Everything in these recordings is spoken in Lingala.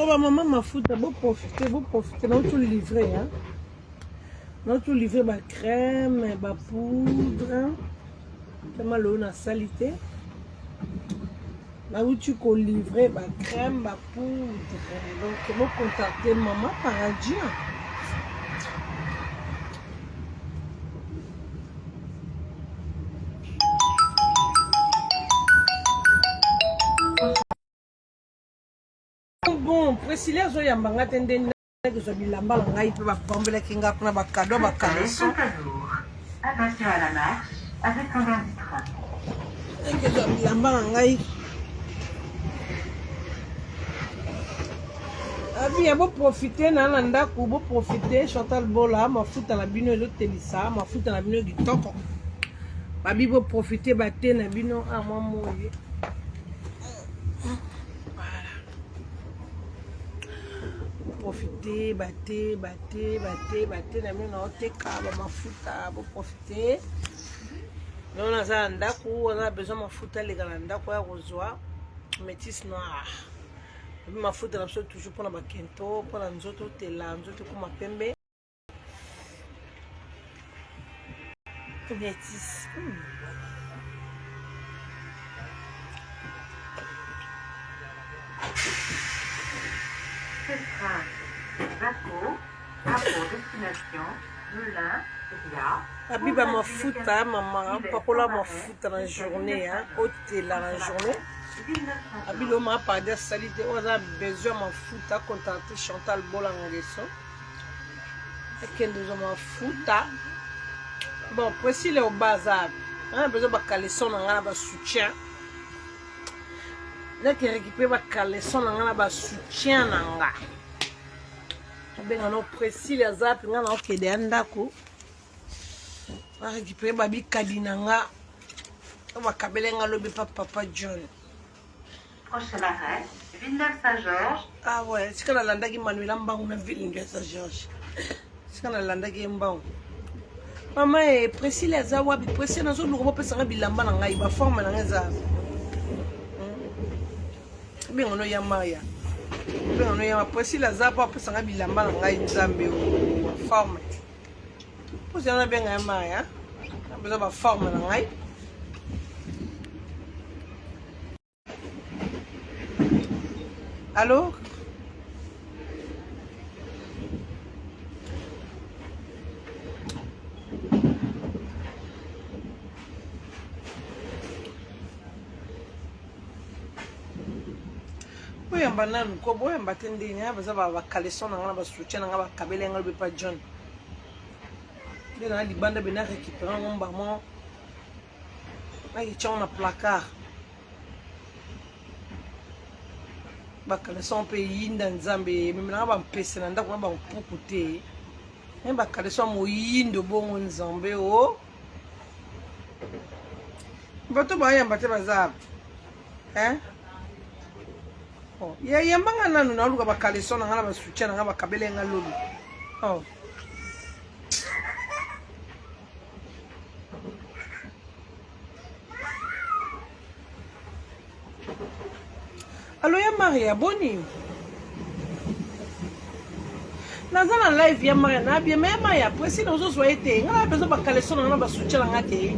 Oh, maman m'a foutu, vous profitez, non tout livré, hein. Non tout livré, ma crème, ma poudre, tellement l'eau na salité. Là où tu peux livrer, ma crème, ma poudre. Donc, vous contactez maman paradis. Bon, Priscilla zo yambanga tende zo bilamba la ngai pe ba bombela kinga kuna ba cadeau ba caleçon. Attention à la marche avec un verre de train. Que zo bilamba la ngai. Abi ya bo profiter na landa ku bo profiter Chantal Bola mafuta na bino ezo telisa mafuta na bino kitoko. Babi bo profiter ba te na bino a mwa moye. Profiter, battez, na mino teka ba mafuta, pour profiter. Nous on a un ndaku, on a besoin de mafuta les gars ndaku ya rozwa, métis noir. Et mafuta na so toujours pour na bakento, pour na nzoto tela, nzoto ko mapembe. Métis. Bateau, à pour destination, Melun, Ria. Abiba mafuta, maman, pakola mafuta dans la journée, hein, hôtel dans la journée. Abilo m'a pas de salité, on a besoin mafuta, contacter Chantal Bola Nguesso. Et qu'elle nous a mafuta. Bon, précis le au bazar, on a besoin de caleçon, on a un soutien. Là qui récupère ma caleçon, on a un soutien, on a. Ben on précis les zap nga na okede andako ba récupérer babi kadinanga ba kabelenga lobi papa John. Prochain arrêt Villeneuve-Saint-Georges. Ah ouais, c'est quand la landaki Manuela Mbangu na Villeneuve-Saint-Georges. C'est quand la landaki Mbangu. Maman est précis les zap wabi précis na zo luko pesa nga bilamba na ngai ba forme na nga. Ben on ya Maria. On a apprécié la zapa pour s'en habiller là-bas dans la Nzambe ou forme. Vous avez bien un maille, hein? On a besoin de forme dans la. Allô? Oui, on va nous couper, on va tendre, on va caleçon, on va soutien, on va cabeler, on va pas John. Les gens qui bandent bien récupérer un bâtiment, ils ont un placard. Bah caleçon pays dans Zambie, même là on va passer, on va pour côté. On va caleçon moyen de bon Zambie oh. Bah tout va y embarquer bazar, hein? Ya yambanga nanu na luka ba caleçon na ngala ba soutien na ngala ba kabele ngalobi. Oh. Allo ya Maria boni. Na zana live ya Maria na bien mais Maria précis dans zo soyete ngala bezo ba caleçon na ngala ba soutien na ngate.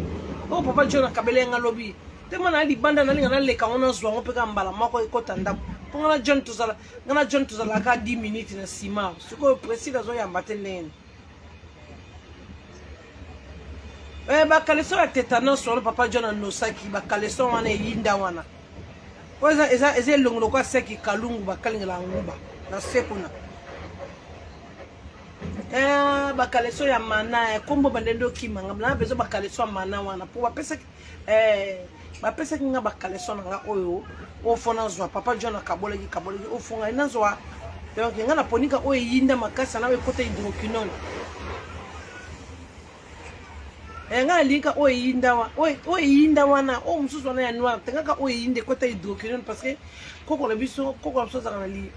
Oh papa John na kabele ngalobi. Tema na li banda na linga na leka ona zo ngo peka mbala mako ikota ndako. Ngana John tuzala ka 10 minutes na sima siko précis zo ya mbatelen ba caleçon ya tétanos sur le papa John no saki ba caleçon wana yinda wana oza eza longo kwa seki kalungu ba kalingela nguba na sekuna ba caleçon ya mana kombo bandendo kimanga na bezo ba caleçon mana wana pour pesa ba pesa kinga ba caleçon nga oyo o fona zwa papa John akaboleki o fonga ina zwa donc nga na ponika o yinda makasa na we kota hydroquinone nga lika o yinda wana o mususu wana ya noir tengaka o yinde kota hydroquinone parce que koko na biso zaka na li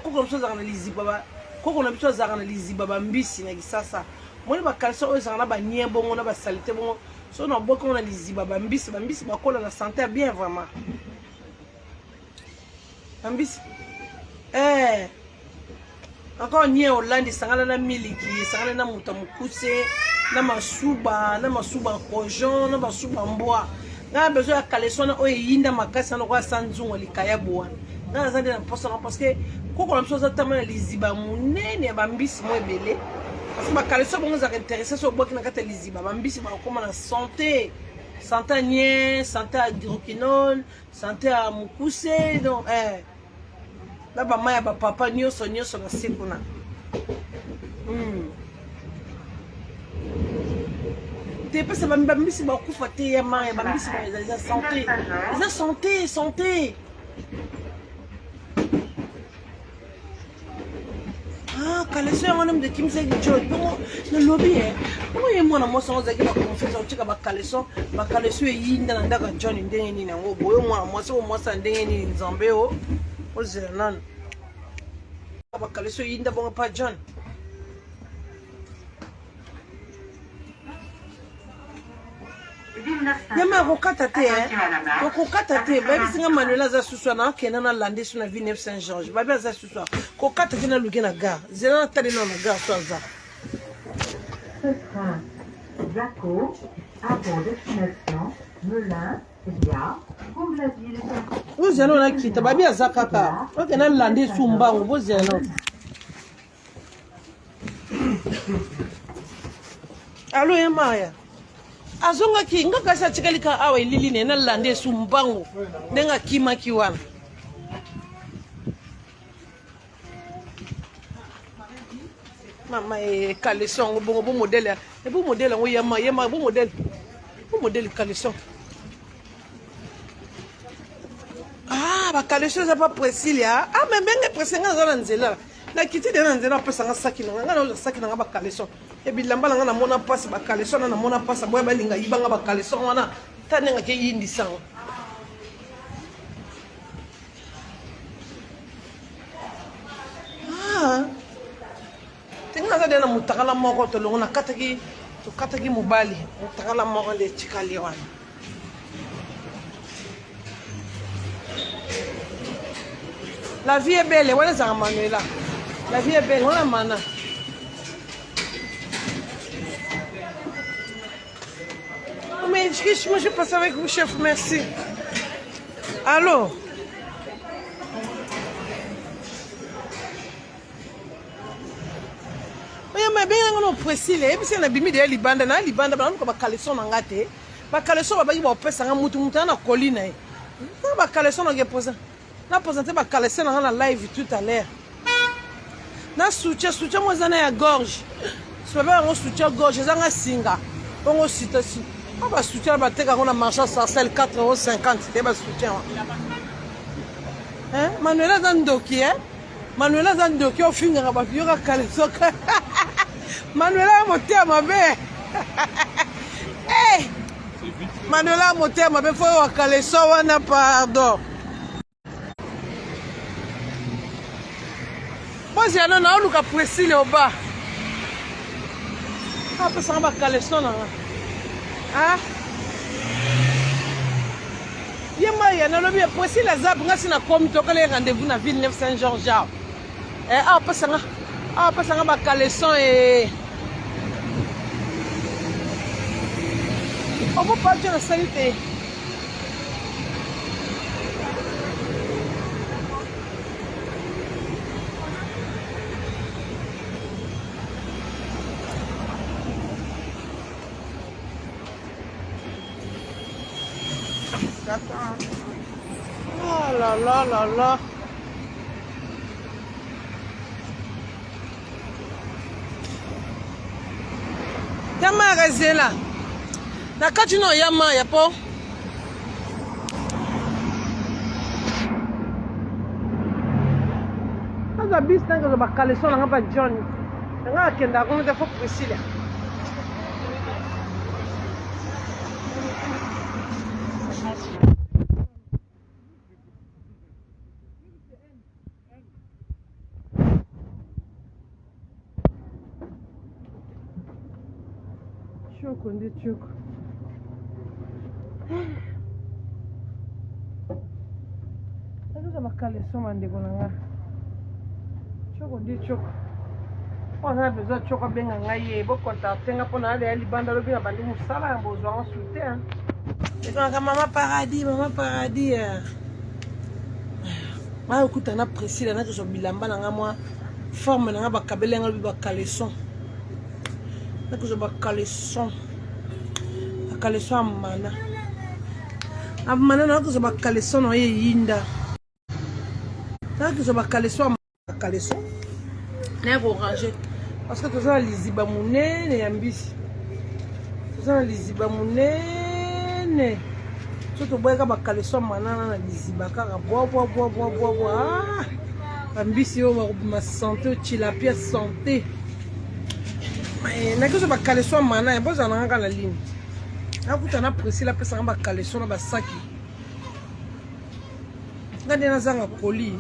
koko na biso zaka na liziba koko na biso zaka na liziba ba mbisi na kisasa moni ba caleçon o zaka na ba nie bongo na ba salité bongo. So on a beaucoup de liziba bambisi bakola la santé bien vraiment bambisi encore nie Hollande sangala na miliki sangala na muta mukuse na masuba kojon na masuba mboa nga bezo ya kalesona o yinda makasa na kwa sanzungo likaya bwa nga zande na posa na parce que koko la msoza tama liziba munene ba mbisi mo ebele parce que ba kaleso bongo za intéressé so boki na kata liziba ba mbisi ba koma na santé santé nie santé hydroquinone santé à mukuse donc na ba maya ba papa nyonso na sekuna te pesa ba mbisi ba kufa te ya maya ba mbisi ba za santé kaleso yango nam de kimse gijo bongo na lobby bongo ye mwana moso ngo zaki ba confesse otika ba kaleso yinda na ndaka John ndenge nini ngo boyo mwana moso ndenge nini nzambe o ozela nani ba kaleso yinda bongo pa John yama kokata te kokata te babi singa Manuela za suswa na kena na lande sur na ville Saint Georges babi za suswa kokata te na luge na gare zela na tali na gare so za Jaco a pour destination Melun, Ria, pour la ville. Vous allez na kita babi za kaka okena lande sumba vous allez allo yamaya azonga ki nga kasa chikalika awe lili ne na lande sumbango nenga kima kiwana mama kaleson bo modèle e bo modèle ngo yama bo modèle kaleson ba kaleson za pas précis ya mais benga précis nga za nzela na kiti de nzela pesa nga saki nga na saki nga ba kaleson e bilamba nga na mona passe ba kaleson na mona passe boya balinga yibanga ba kaleson wana tanenga ke yindi sango tinga za dena mutakala moko to longo na kataki mobali mutakala moko de chikali wana la vie est belle wala za Manuela la vie est belle wala mana mais je passe avec vous chef merci allô mais bien on précis les puis na bimi de libanda ba ko ba kaleson na ngate ba kaleson ba ba pesa nga mutu na colline ba kaleson na geposa na présenter ba kaleson na live tout à l'heure na soutien moi zana ya gorge so ba on soutien gorge zanga singa on site si ba soutien ba teka na marché sarcelle 4,50 € te ba soutien Manuela zandoki au finga ba yoka kaleson Manuela moteur mabe Manuela moteur mabe faut wa kaleson wana pardon moi j'ai non na luka précis le bas après ça ba kaleson na yema ya na lobi précis la zap ngasi na comme to kale rendez-vous na ville Saint Georges après ça ba kaleson et on va pas dire la salité. Oh là là là là. Yama Zela. Na kati no yama ya po. Anga bis nanga zo bakaleson nga ba John. Nga kenda ko nda fo Priscilla. Choco ndi choco. Sasa bakaleson mande ko nga. Choko di choko. On a besoin de choko benga ngaye. Bo contacter nga pona aller à libanda lobi na bandi musala ya besoin en soutien. Et quand maman paradis. Ma écoute na précis na que so bilamba na nga moi forme na nga ba kabele nga lobi ba caleçon. Na que so ba caleçon. Ba caleçon mana. Amana na que so ba caleçon no yinda. Na que so ba caleçon n'est orangé parce que tout ça liziba munene ya mbisi tout ça liziba munene surtout boyaka ba caleçon manana na liziba kaka bois ah mbisi yo ma santé tilapia santé mais na que so ba caleçon manana boza na ngaka na ligne akuta na précis la pesa ba caleçon na ba saki ngade na zanga colis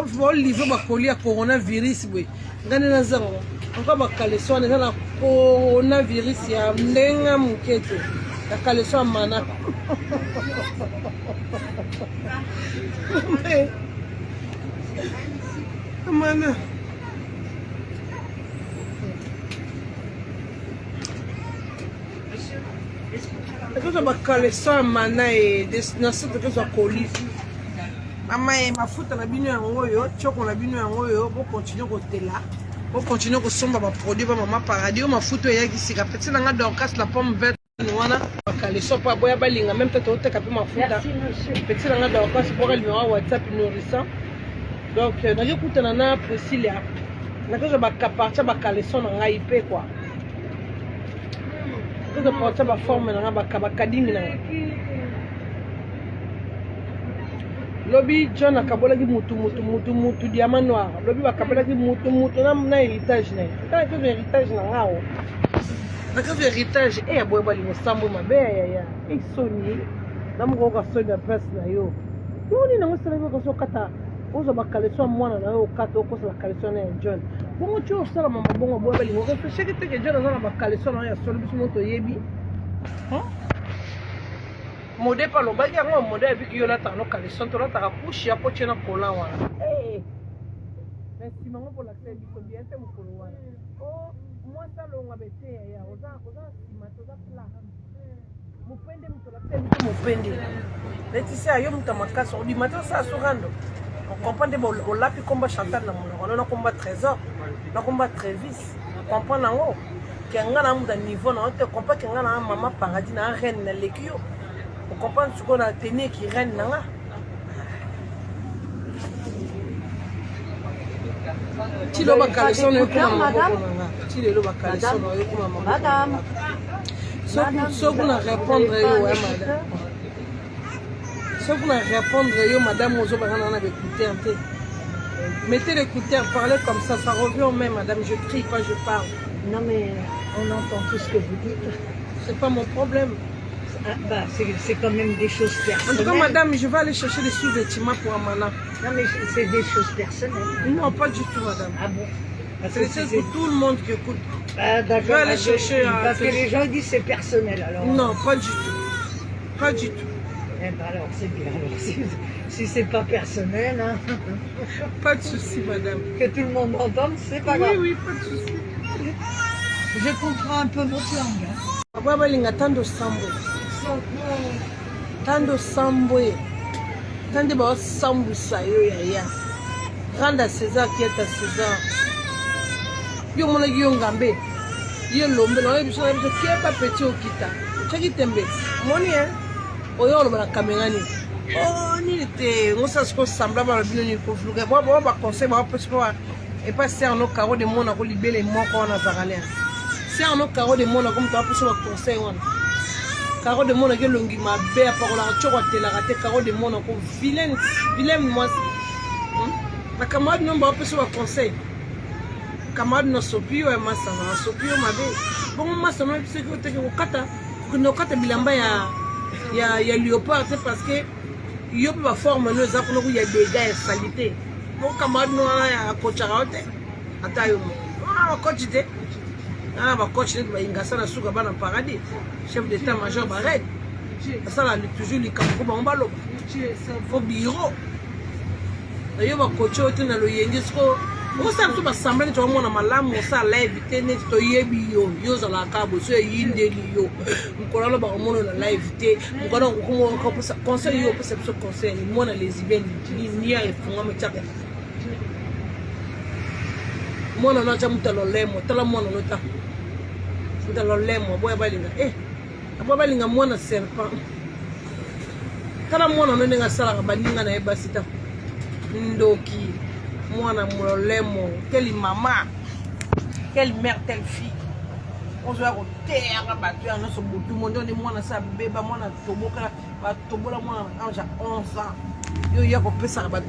faut livrer ma colis à coronavirus oui ngane na zango encore ba caleçon na coronavirus ya ndenga muketo la caleçon mana mana que ça ba caleçon mana et destination que ça colis. Maman et ma foute na bino yango yo choko na bino yango yo bo continuer ko tela bo continuer ko somba ba produit ba maman paradis ma foute ya kisika petit na nga Dorcas la pomme verte wana caleçon pa boya balinga même peut te kapi ma foute petit na nga Dorcas pour elle numéro WhatsApp nourrissant donc na je kutana na Priscilla na ko ba kapartia ba caleçon na nga ipé quoi ko de porter ba forme na nga ba kadingi na lobi John akabolaki mutu diamant noir lobi bakabolaki mutu na héritage na ye que héritage na ngao na que héritage e aboye balingo sambo mabe ya isoni na moko ka soni place na yo yoni na ngosala ko so kata ozo bakaleso mwana na yo kata okosa bakaleso na John bongo tio sala mama bongo aboye balingo ko cheke te que John na bakaleso na ya solo biso moto yebi modèle par le bas, il y a un modèle avec qui y a un caleçon, tu as un couche, il y a un collant. Merci maman pour l'accès, il faut bien faire mon collant. Oh, moi ça l'on a bêté, il y a plat. Mon pende, mon pende. Laetitia, yo mutamakasa, on dit matin ça se rendre. On comprend des mots, on l'a pu combat Chantal, on a combat Trésor, on a combat Trévis, on comprend là haut. Qu'il y a un niveau, on comprend qu'il y a un maman paradis, un reine, un légume. On comprend ce qu'on a tenu qui règne là. Tu l'as caleçon madame. Tu l'as caleçon madame. Ce qu'on a répondre madame. Ce qu'on a répondre madame aux autres on a écouté un peu. Mettez l'écouteur, parlez comme ça revient au même madame, je crie pas je parle. Non mais on entend tout ce que vous dites. C'est pas mon problème. Ah, bah, c'est quand même des choses personnelles. En tout cas, madame, je vais aller chercher des sous-vêtements pour Amana. Non, mais c'est des choses personnelles. Non, pas du tout, madame. Ah bon? C'est pour tout le monde qui écoute. Ah, d'accord. Je vais aller chercher... Parce que les gens disent c'est personnel, alors... Non, pas du tout. Pas du tout. Eh ben alors, c'est bien. Alors, si c'est pas personnel, hein... Pas de souci, madame. Que tout le monde entende, c'est pas grave. Oui, pas de souci. Je comprends un peu votre langue. Hein. Papa balinga tando sambo. Tando sambo. Tande ba sambo sayo ya. Randa César qui est à César. Yo mona yo ngambe. Yo lombe na biso na biso ke pa petit okita. Chaki tembe. Moni hein. Oyo lo bana kamengani. Oh ni te ngosa sko sambla ba bino ni ko fluka. Ba conseil ba parce et pas c'est en carreau de mona ko libele moko na zagalère. C'est en carreau de mona comme tu pour le conseil wana. Carreau de mona ke longi mabe a parola choko tela raté carreau de mona ko vilaine moi. La camarade non ba pour le conseil. Camarade no sopio e masa na sopio mabe. Bon masa no c'est que te ko kata bilamba ya léopard c'est parce que yo peut forme no za ko ya dégâts et salité. Bon camarade no ya kochara hote atayo. Ah coach de ah ba coach de ba ingasa na suka bana paradis chef d'état-major Barret ça là toujours les campo ba mbalo faut bureau yo ba coach ote na lo yenge sko o sa so ba sambla to mo na malamu o sa live te ne to yebi yo za la kabo so yinde li yo nkola lo ba mo na live te nkola ko ko conseil yo perception conseil ni mo na lesbienne ni ya efunga mo chaka mo na cha mutalo lemo tala mo na lota mutalo lemo boya balinga boya balinga mo na serpent tala mo na nenga sala baninga na ebasita ndoki mwana molemo quelle maman quelle mère telle fille on se va terre battu en ce bout tout monde on mwana sa bébé mwana toboka ba tobola mwana anja 11 ans yo ya ko pesa ba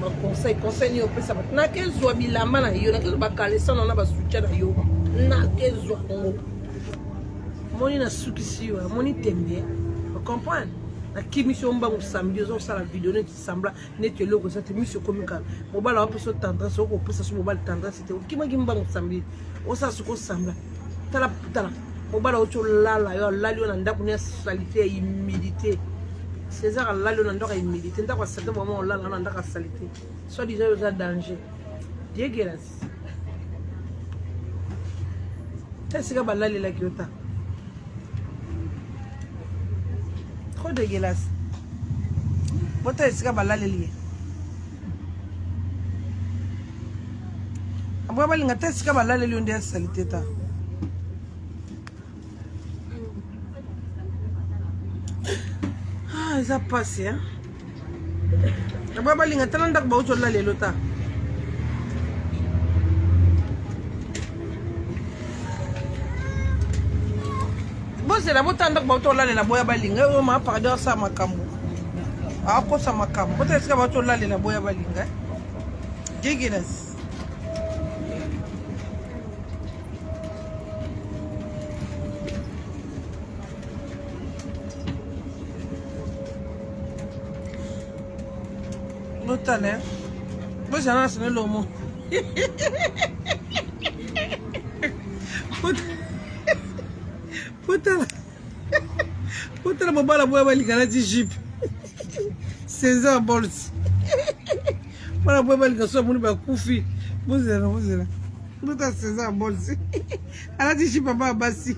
conseil yo pesa ba na kezwa bilamba na yo na kezwa ba kalesa na ba soutien na yo na kezwa ngo moni na sukisi yo moni tembe vous comprenez na kimisho mba musambi zo sala vidéo net sembla net yo loko ça te mission comical mobala wa peso tendresse ko pesa so mobile tendresse te kima kimba musambi o sa suko sembla tala mobala o cho lala yo lali na ndako ne salité humidité César lali na ndako humidité ndako certain moment on lala na ndako salité soit déjà yo za danger dégueulasse c'est que balali la kiota trop dégueulasse. Bota esika balale lié. Abo balinga tesika balale lié ndé salité ta. Ah, ça passe hein. Abo balinga talanda ba uto lale lota. C'est la bota ndak bato la la boya balinga o ma pardon sa makambo ako sa makambo bota eska bato la la boya balinga dégueulasse bota ne bo jana sene lomo Puta mobala boya balinga na Jeep César Bolt Mala boya balinga so muni ba kufi bozela Puta César Bolt ala Jeep papa basi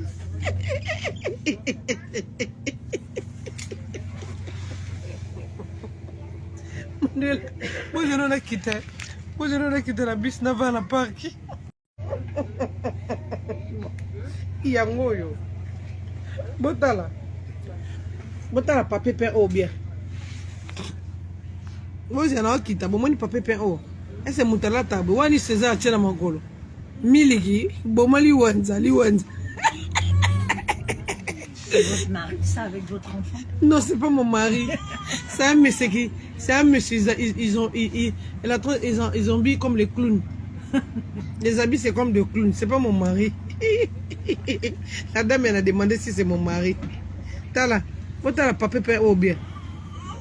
bozela na kita la bis na va na parki yango yo botala papier peint au bien moi j'ai na okita bomoni papier peint au ese mutala tabo wani César tchela makolo miliki bomali wanza C'est votre mari, ça, avec votre enfant? Non, c'est pas mon mari. C'est un monsieur ils ont mis comme les clowns. Les habits, c'est comme des clowns. C'est pas mon mari. La dame, elle a demandé si c'est mon mari. Tala, t'as la papier peint au bien.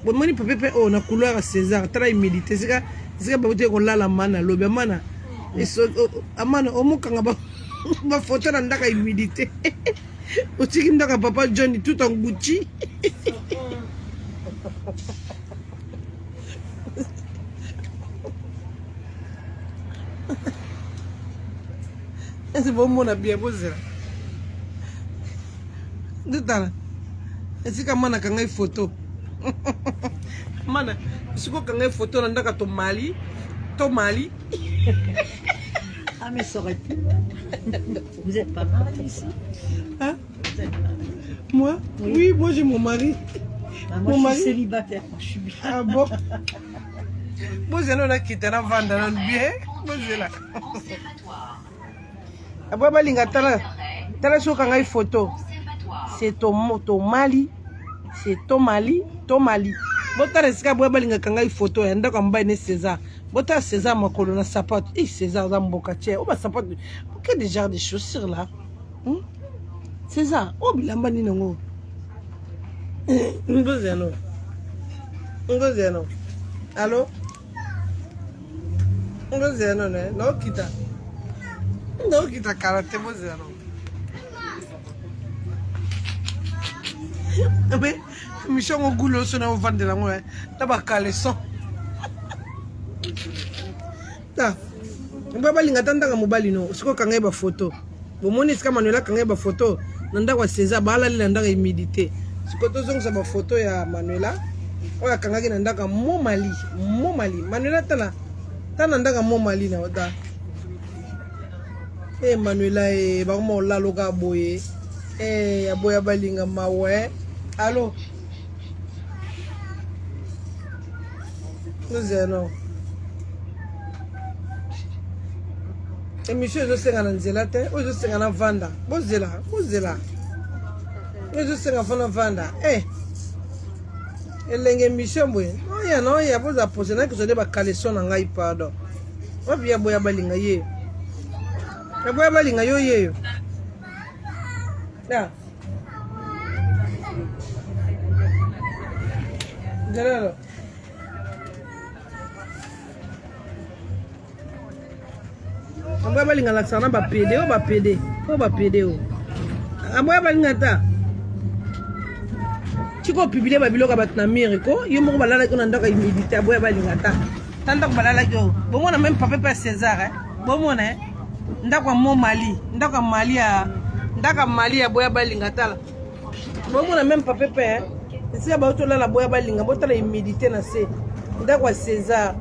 Bon, moi, papier peint au, on a couleur à César. T'as la humidité. C'est que on l'a la mana, l'obé mana. Et so, amana, au moins, quand on va photo dans la humidité. Aussi, papa Johnny, tout en Gucci. C'est bon, mon a bien posé. De temps. Est-ce que mana kanga photo? Mana, est-ce que kanga photo nandaka to Mali? Ah, mais ça aurait pu. Vous êtes pas marié ici? Hein? Vous êtes marié? Moi? Oui, moi j'ai mon mari. Ah, moi, Mon je suis célibataire. Je suis bien. Ah bon? Moi j'ai là qui t'a vendu dans le bien. Moi j'ai là. Ah bon, balinga tala so kanga photo. C'est ton Mali. C'est ton Mali. Bota resika boya balinga kanga photo ya ndako mbaye ne César. Bota César makolo na sapato. César za mboka tie. O ba sapato. Pourquoi des genres de chaussures là? César, o bilamba ni nango. Ngozeno. Allô? Ngozeno ne. No kita karate mozeno. Mais Michel Ngogulo, c'est un vendeur de la moelle. T'as pas calé son. ta mba balinga tandaka mobali no siko kanga ba photo bomoni sika Manuela kanga ba photo nanda kwa César bala li nanda humidité siko tozongisa ba photo ya Manuela oya kanga ki nanda ka Mali Manuela tana nanda ka Mali na oda Manuela ba mo lalo ka boye ya boya balinga mawe allo nous allons émission ezosenga na nzela te oyo ezosenga na vanda bozela oyo ezosenga fana vanda elenge émission boye oya boza pose na kozode bakaleso na ngai pardon wapi ya boya balinga ye ya boya balinga yo yeyo ya nzelelo aboya balinga lakisa na bapede o bapede o aboya balinga ta tiko publie babiloko bato na mire ko yo moko balalaki na ndako humidité aboya balinga ta ndako balalaki o bomona même papa pe César bomona ndako ya Mali ndako ya Mali ya boya balinga ta bomona même papa pe esika baotolala boya balinga botala humidité na se ndako ya César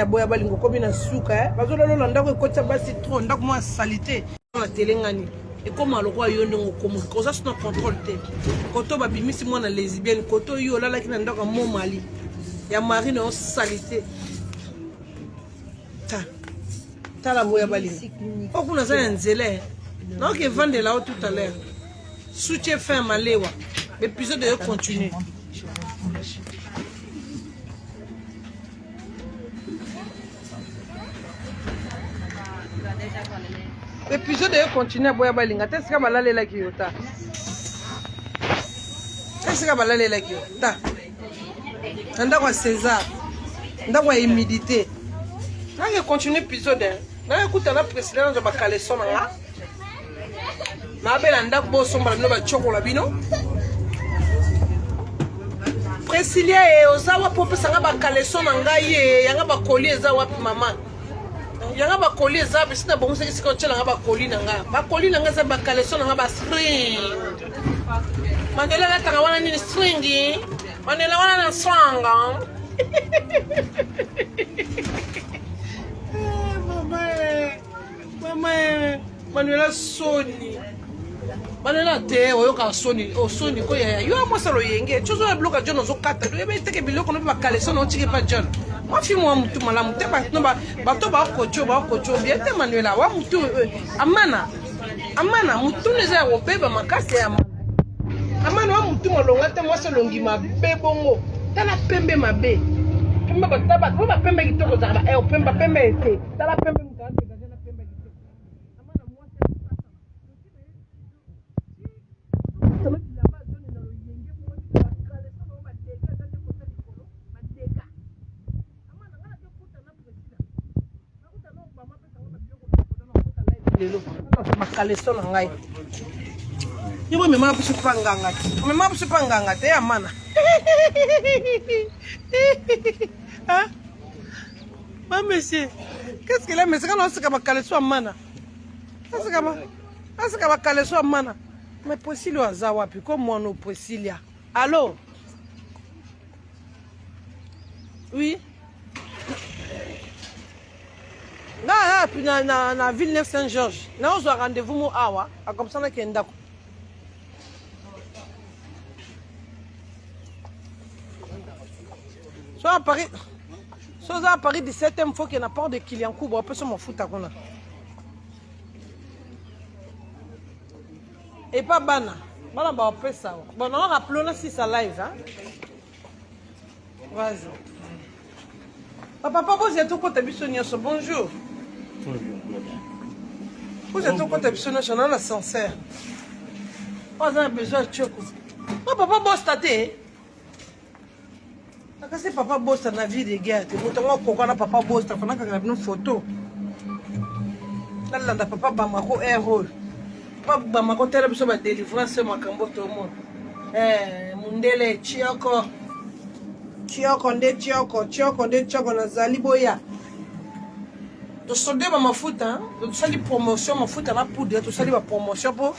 aboya balingo komi na suka bazololola ndako ekotisa basi trop ndako mwa salite na telengani ekoma lokwa yo ndongo komo koza sino contrôle te koto babimisi mwana lesbienne koto yo olalaki na ndako ya Mali ya marine o salite tala boya balingo okuna za ya nzele naoke evandela o tout à l'heure soutien fin malewa l'épisode de continuer l'épisode de continuer boya balinga te sika balalelaki yo ta esika balalelaki yo ta ndako ya César ndako ya humidité nange continue épisode nange kuta na président na bakaleso na nga nabela ndako bosombala bino bacokola bino Priscilla oza wapi opesanga bakaleso na ngai ye yanga bakoli eza wapi mama yanga bakoli eza bisina bongo seki sika otyelanga bakoli na nga eza bakaleso na nga bastring Manuela latanga wana nini stringi Manuela wana na swanga mama Manuela soni Manuela te oyoka soni osoni ko yaya yo amosalo yenge chozo ya bloka John ozokata yo beteke biloko no bakaleso na otiki pa John wafi mwa mutu malamu te bato bakocho bien te Manuela wa mutu amana mutu neza ya kobeba makasi ya amana wa mutu molonga te mwasi olongi mabe bongo tala pembe mabe pembe bataba bo bapembe kitoko zaba pembe ete tala pembe mutante gazena pembe kitoko amana mwasi makaleso na ngai yo mema biso panganga te amana ma monsieur qu'est-ce qu'il a mais quand on se ka bakaleso amana asika bakaleso amana mais Priscilla aza wapi ko mwana Priscilla allô oui na Villeneuve Saint-Georges na ozwa rendez-vous mo awa comme ça na kendako so à Paris 17e fois qu'il y a pas de client coup bon peut-être mon foot à kona et pas bana ba peut ça bon on rappelons si ça live hein vas-y papa vous êtes au côté bisonioso bonjour. Vous êtes au côté bisonioso dans l'ascenseur. Vous avez besoin de choco. Oh papa bosse tate. Akasi papa bosse na vie de guerre. Tu mutonga kokana papa bosse tafana kaka une photo. Là papa Bamako air rôle. Papa Bamako tele biso ba délivrance makambo to mo. Mundele chioko nde chioko na zali boya Tosondé ba mafuta, tosali promotion mafuta na poudre, tosali ba promotion pour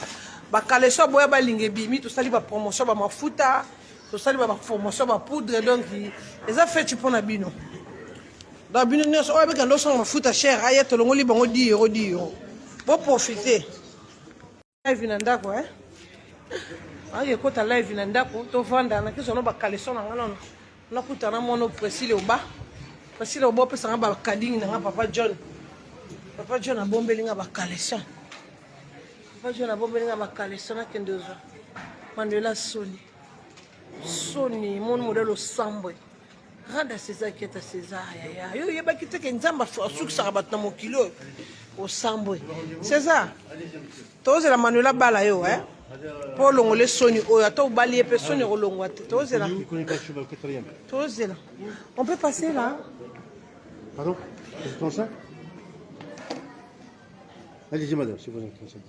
ba kaleso boya ba lingebimi, tosali ba promotion ba mafuta, tosali ba promotion ba poudre donc eza fait tu pona bino. Dans bino nyonso oyo beka loso mafuta cher aya tolongoli bango 10 euros 10 euros. Bo profiter. Live na ndako aye kota live na ndako to vanda na kiso no ba kaleso na ngana na kuta na mono presile oba. Presile oba pesa nga ba kading na papa John. Papa John a bombeli nga ba kaleso. Papa John a bombeli nga ba kaleso na kendozo. Manuela Soni. Soni mon modèle sambwe. Randa César qui est à César ya. Yo yeba ki teke nzamba suki sarabat na mokilo au sambwe. César. Toze la Manuela bala yo Pour l'ongole Soni oyo ata obali epe Soni rolongwa te. Toze la. Toze la. On peut passer là. Pardon? C'est ton sac? Allez-y, madame, si vous avez ton sac.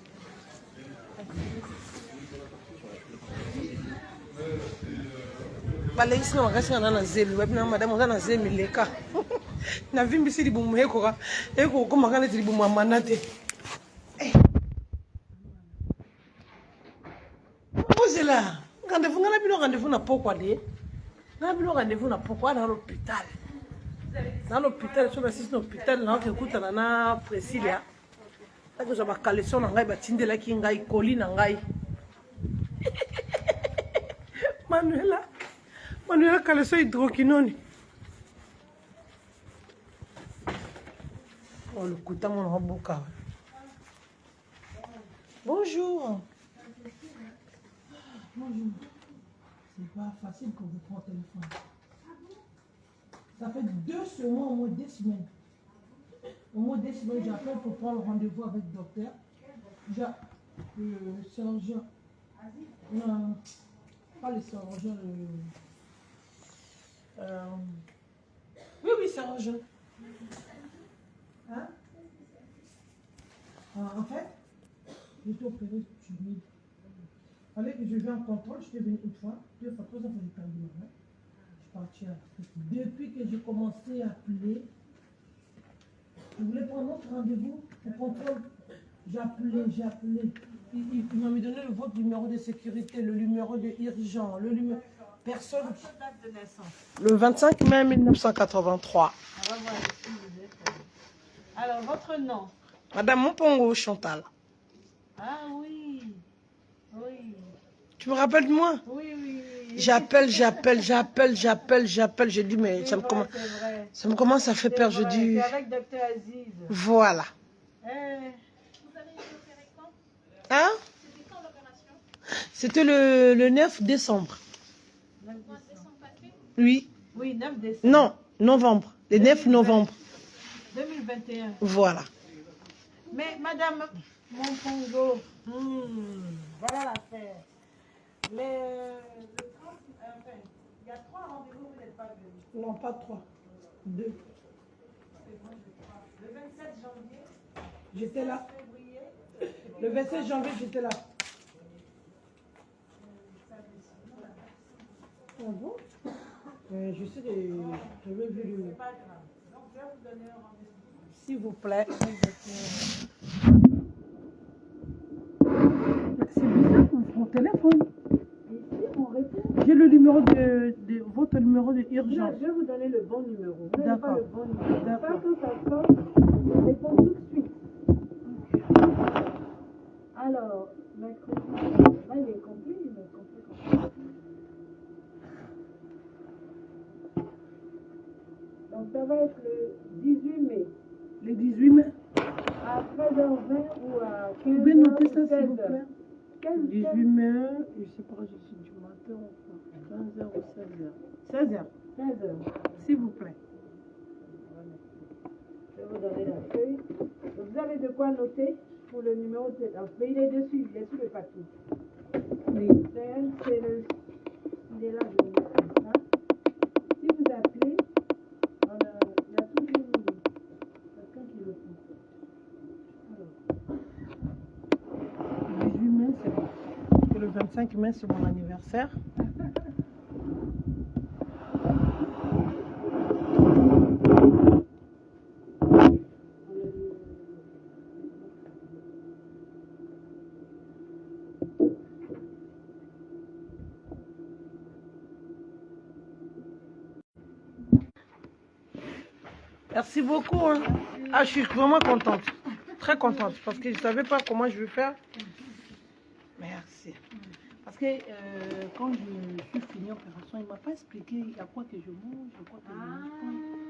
Balais na wakasi na zemi wabina madame ona zemi leka na vimbi sili bumu eko ko makana tili bumu amanate ozela rendez-vous ngana bino rendez-vous na pokwa de na bino rendez-vous na pokwa na l'hôpital so basi na hôpital na okutana na Priscilla tako zo ba kaleso na ngai batindela ki ngai koli na ngai Manuela kaleso hydroquinone. Oh, le couteau mon roboka. Bonjour. Bonjour. C'est pas facile quand vous prenez le téléphone. Ça fait 2 semaines, au moins 2 semaines. Au moins 2 semaines, j'appelle pour prendre rendez-vous avec le docteur. Le chirurgien. Non, pas le chirurgien. Oui, chirurgien. Hein? En fait, j'étais opérée sur lui. Il fallait que je vienne en contrôle. Je suis venue une fois, 2 fois, 3 fois, j'ai perdu ma main. Je suis partie à depuis que j'ai commencé à appeler, je voulais prendre notre rendez-vous au contrôle. J'ai appelé. Il m'a donné votre numéro de sécurité, le numéro de urgent, le numéro. Personne. Votre date de naissance. Le 25 mai 1983. On va voir ici, vous êtes. Alors, votre nom? Madame Mopongo Chantal. Ah oui. Oui. Tu me rappelles de moi? Oui. J'appelle. Je dis, mais ça me commence à faire peur. Je dis. C'est avec Dr Aziz. Voilà. Vous avez été opéré quand? Hein? C'était quand l'opération? C'était le 9 décembre. 9 décembre passé? Oui. Oui, 9 décembre. Non, novembre. Le 9 novembre. 2021. Voilà. Mais Madame Monpongo, voilà l'affaire. Le 30, enfin, il y a 3 rendez-vous, vous n'êtes pas venus. Non, pas 3. 2. Le 27 janvier. J'étais là. Février. Le 27 janvier, j'étais là. Ah bon? Je sais que j'avais vu le... C'est pas grave. Donc, je vais vous donner un rendez-vous. S'il vous plaît. C'est bizarre mon téléphone. Ici, on répond. J'ai le numéro de votre numéro de urgence. Non, je vais vous donner le bon numéro. Vous n'avez pas D'accord. le bon numéro. D'accord. Pas que ça sonne, on répond tout de suite. Alors, mercredi, là il est complet, Donc ça va être le 18 mai. Le 18 mai. À 13h20 ou à 15h. Vous pouvez noter ça, s'il vous plaît. 18 mai, je sais pas, je suis du matin ou 15h ou 16h. 16h. 16h. S'il vous plaît. Je vais vous donner la feuille. Donc, vous avez de quoi noter pour le numéro de téléphone. Mais il est dessus, il est sur le papier. Oui. C'est le... Il est là, je vais vous mettre ça. Si vous appelez, il y a toujours quelqu'un qui le prend. Le 18 mai, c'est bon. Parce que le 25 mai, c'est mon anniversaire. Le Merci beaucoup. Hein. Ah, je suis vraiment contente. Très contente. Parce que je ne savais pas comment je vais faire. Merci. Parce que quand je suis finie l'opération, il ne m'a pas expliqué à quoi que je mange, à quoi que je mange pas.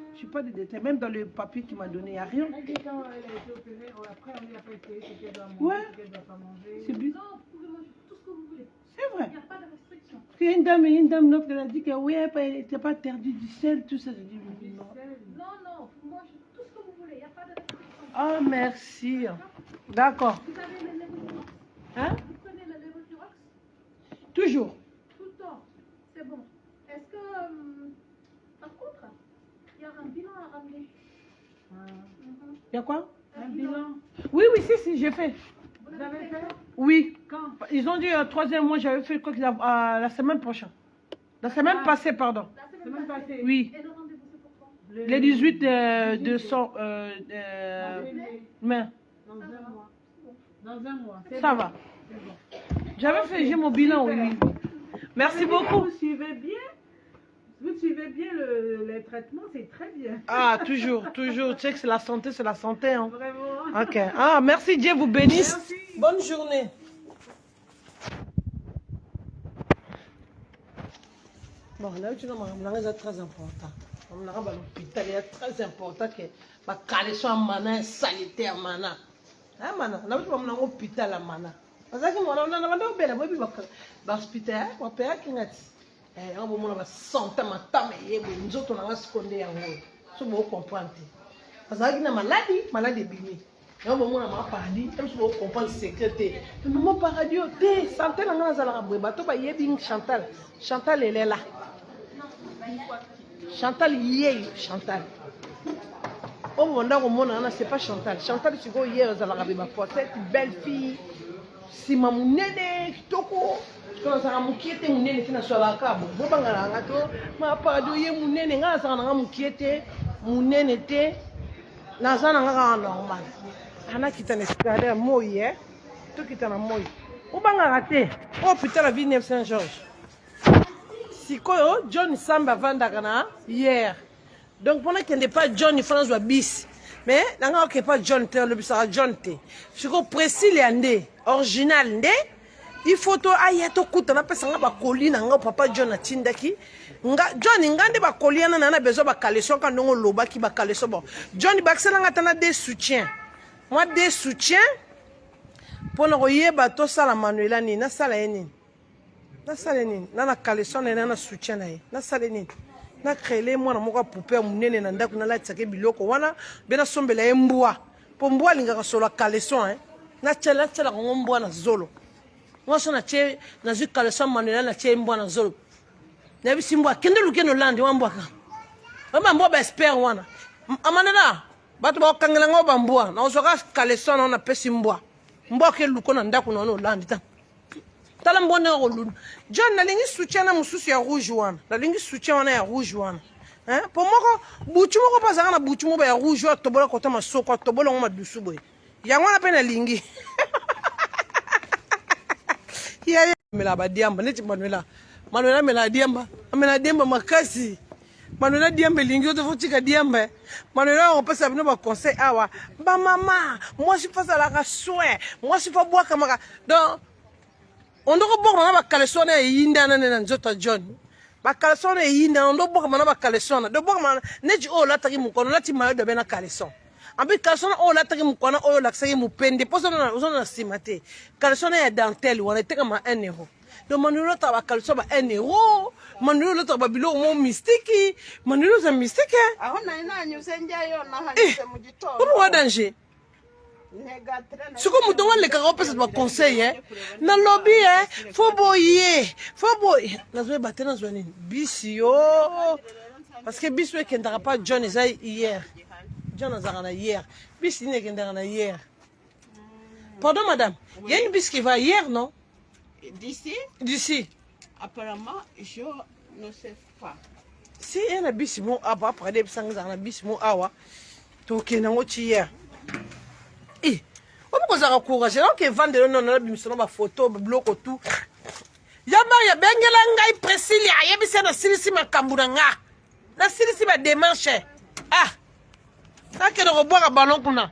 Je ne suis pas de détails. Même dans le papier qu'il m'a donné, il n'y a rien. Quand elle a été opérée, après on lui a fait ce qu'elle doit manger, Ouais. ce qu'elle ne doit pas manger. C'est bizarre. Non, vous pouvez manger tout ce que vous voulez. C'est vrai. Il n'y a pas de restriction. Parce qu'il y a une dame l'autre, elle a dit que oui, elle n'était pas interdit du sel, tout ça. Je dis non. Non, non, vous mangez tout ce que vous voulez. Il n'y a pas de restriction. Ah, merci. D'accord. Vous avez le Levothyrox. Hein? Vous prenez le Levothyrox Toujours. tout le temps. C'est bon. Est-ce que, par contre, il y a un bilan à ramener? Il y a quoi? Un bilan. Oui, oui, si, j'ai fait. Vous Vous avez fait Oui. quand? Ils ont dit 3e mois, j'avais fait quoi la semaine prochaine. La semaine Ah. passée, pardon. La Semaine passée. Oui. Et le rendez-vous, c'est pour quand? Les 18 mai. Dans un mois. Dans un mois. C'est Ça bon. va. C'est bon. J'avais fait, j'ai mon bilan, oui. Merci beaucoup. Vous suivez bien. Vous suivez bien les traitements, c'est très bien. Ah, toujours, toujours. Tu sais que c'est la santé, hein. Vraiment. Ok. Ah, merci, Dieu vous bénisse. Merci. Bonne journée. Bon, là, tu vois, c'est très important. On a l'hôpital, il est très important que ma caleçon à mana sanitaire mana. Hein, mana? Là, tu vois, on a l'hôpital à mana. Parce que moi, on a un bel hospital, on a un eh, on va me sentir ma tame et nous autres on a scondé en haut. So vous comprenez. Parce que la maladie bini. Et on va me parler, on va comprendre le secret. Maman paradis, t'es santé la ngana zala rabwe bato ba yebi Chantal. Chantal elle est là. Chantal yé Chantal. Oh mon dieu, mon c'est pas Chantal. Chantal tu go hier zala rabwe ba cette belle fille. Si mamunene kitoko quand ça mukiete munene kina swala kabo bobanga nga to ma pado ye munene nga sa nga mukiete munene te na sana nga normal ana kitana skale moye to kitana moye bobanga raté oh putain la ville Saint Georges sikoyo John Samba vandaka na hier donc pendant qu'il n'est pas John France wa bis mais nanga ke pas John te le bisara John te siko précis les andé original ndé il faut to aya to kuta na pesa nga ba kolina nga papa John atindaki nga John ngande ba koliana na besoin ba kaleso ka ndongo loba ki ba kaleso bon John baxela nga tana des soutiens moi des soutiens pour no yeba to sala Manuela ni na sala nini na sala nini na kaleso na soutien na ye na sala nini na créer moi na moko poupée munene na ndako na latake biloko wana bena sombela embwa po mbwa lingaka solo kaleso hein na tchela ngombo na zolo moi so na che na zu kaleso Manuela na che mbwa na zolo na bisi mbwa kende lukeno landi wa mbwa ka mama mbwa ba expert wana amanela bato ba kangela ngoba mbwa na osoka kaleso na pesi mbwa ke luko na ndako na no landi ta tala mbonde ko lulu John na lingi soutien na mususu ya rouge wana na lingi soutien wana ya rouge wana hein pour moko buchu moko pasaka na buchu moko ya rouge wa tobola kota masoko tobola ngoma dusu boy yango na pe na lingi ya mela ba diamba neti Manuela mela diamba makasi Manuela diamba lingi to futika diamba Manuela on pesa bino ba conseil awa ba maman moi je fais la soin moi je fais boire kamaka donc on doit boire ma caleçon et yinda na nzoto John ba caleçon et yinda on doit boire ma caleçon de boire ma neji o la taki mukono la ti mayo de bena caleçon ambi caleçon o la taki mukono o la saki mupende poso na uzona simate caleçon ya dentelle wana teka ma 1 euro donc Manuela ta ba caleçon ba 1 euro Manuela ta ba bilo mo mystique Manuela za mystique aho na nyusenja yo na hanyuze mu gitondo pour danger siko mutonga le kaka pesa ba conseil na lobby faut boyer na zo battre na zo nini bisi yo parce que bisi we kendara pas John ezai hier John azana hier bisi ne kendara na hier pardon madame il y a une bisi qui va hier non d'ici apparemment je ne sais pas si il y a une bisi mo aba après des sanga na bisi mo awa to kenango ti hier on peut ça encourager donc vendre non na bimisolo ba photo ba bloco tout ya Maria bengela ngai Priscilla yebisa na silisi makambura nga na silisi ba démarche nakende kobwaka ballon kuna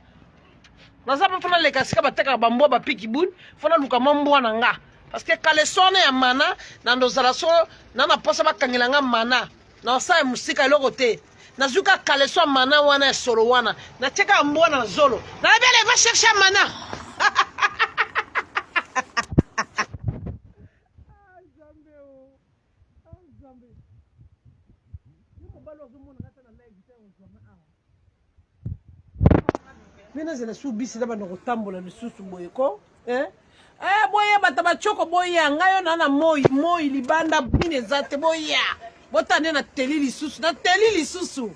naza mpe fana leka sika batekaka bambwa bapiki bun fana luka mwa mbwa na nga parce que kaleso wana ya mana na ndozala so na na posa bakangela nga mana na osala musika eloko te nazwi ka kaleso ya mana wana ya solo wana natieka mbwa na zolo nayebi ale va cherche mana Vena zela subisi da bana kotambola lisusu boye ko boye bata bachoko boye ngayo na moi libanda bine zate boye botane na teli lisusu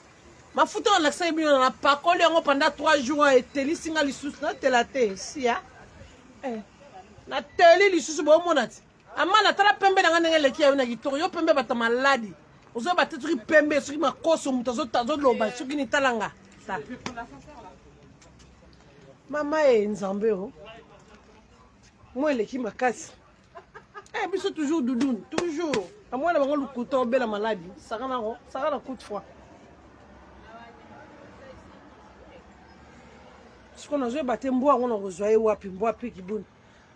mafuta on laksa bino na pakole yango pendant 3 jours et teli singa lisusu na telate si ya na teli lisusu bo monati amana tala pembe na ngane leki ya na kitoro yo pembe bata maladi ozo bata turi pembe soki makoso mutazo tazo loba soki ni talanga sa Mama nzambe o. Moi eleki makasi. Biso toujours doudoune, toujours. À moi na bango lukuto bela maladie, ça na coup de foi. Ce qu'on a joué baté mbwa on a rejoyé wapi mbwa pe kibun.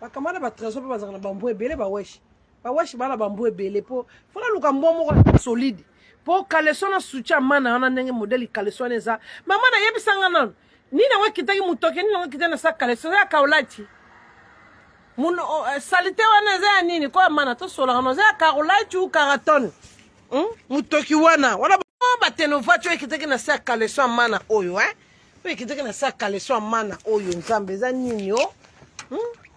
Bakamana ba trésor pe bazana bambo ebele ba wesh. Ba wesh bana bambo ebele po. Fona luka mbwa moko solide. Po kaleson na soutien mana na ndenge modèle kaleson eza. Mama na yebisanga non. Nina wakitaki mutoke nina wakitana na sakale so ya kaulati muno salite wana za nini kwa mana to sola kano za kaulati u karaton mutoki wana ba tenovacho ekitaki na sakale so mana oyo ekitaki na sakale so mana oyo nzambe za nini yo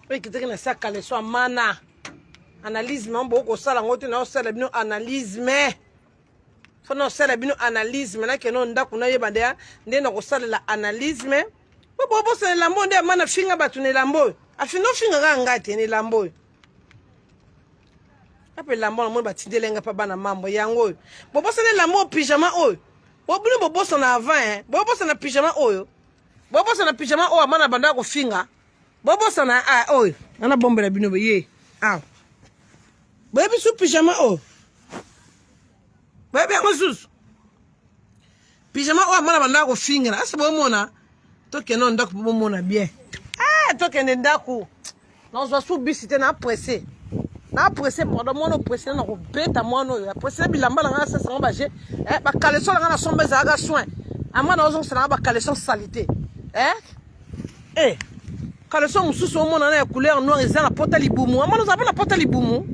ekitaki na sakale so mana analyse mambo ko sala ngoto na osala bino analyse me Fono sala bino analyse mena keno ndaku na yeba ndia ndena ko sala la analyse me bobo sala lambo ndia mana finga batu ne lambo afino finga ga ngati ne lambo ape lambo na mo batindelenga pa bana mambo yango bobo sala lambo pyjama oyo bobo sala avant bobo sala pyjama oyo bobo sala pyjama oyo mana banda ko finga bobo sala oyo ana bombela bino ye bobi su pyjama oyo Bébé ngosus. Pyjama o mana banda ko fingra. Asa bo mona. To keno ndako bo mona bien. To keno ndako. Non so su bisite na pressé. Na pressé pendant mono pressé na ko beta mono ya pressé bilamba na ngasa sa baje. Ba kaleson na sombe za ga soin. Amana ozo sala ba kaleson salité. Kaleson mususu o mona na couleur noir et na porta libumu. Amana ozo na porta libumu.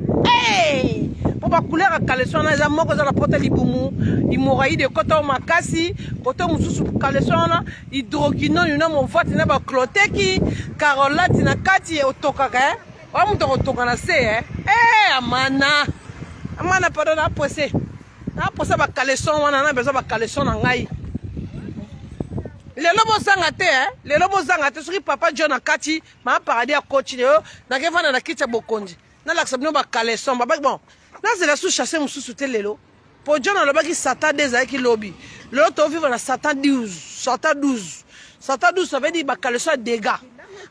Pour ba couleur à caleçon na za moko za la porte libumu imoraide kota makasi kota mususu caleçon na hydroquinone yuna mo vati na ba cloteki carolate na kati otokaka wa muto otoka na se amana pardon na poser ba caleçon wana na besoin ba caleçon na ngai lelo bo zanga te soki papa John na kati ma paradis a continuer na kevana na kiti bokonzi na laksa bino ba caleçon ba bon là c'est la sous chasser mususu te lelo pour John na loba ki satan des avec lobby l'autre to vivre na satan 12 ça veut dire ba caleçon dégâts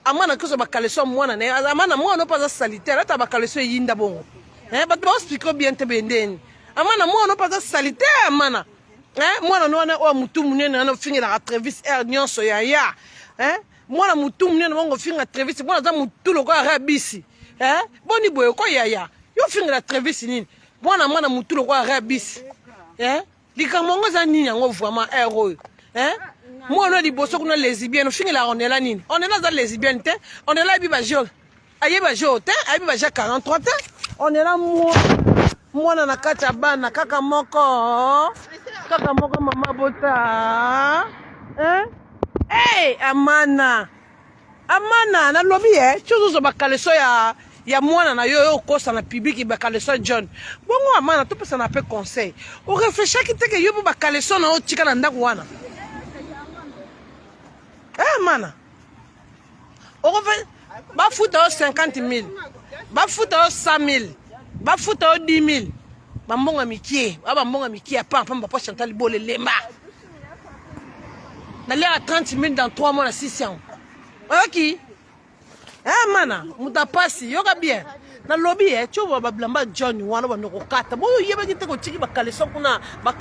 amana ko so ba caleçon mwana na amana mwana pas sanitaire ta ba caleçon yinda bongo ba to explique bien te bendeni amana mwana pas sanitaire amana mwana no o mutu munene na fingi la Travis Air nyonso ya mwana mutu munene bongo finga Travis mwana za mutu loko arabisi boni boyo ko ya yo finga la Travis nini mwana mutu loko arabisi likambo za nini yango vraiment héros mwana liboso kuna lesbienne finga la onela nini onela za lesbienne te onela biba jo ayeba jo te ayiba ja 43 te onela mwana na kati ya bana kaka moko mama bota amana na lobi chozo ba kaleso ya mwana na yo kosa na public ba kaleso John bongo amana to pesa na pe conseil o réfléchir ki teke yo ba kaleso na o tika na ndako wana amana o ba futa 50,000 ba futa 100,000 ba futa 10,000 bambonga mikie pa pa Chantal Bolé lemba na lea 30,000 dans 3 mois na 600 ok mana mutapasi yoka bien na lobby choba ba blamba John wana ba noko kata bo yeba gite ko tiki ba kaleso kuna ba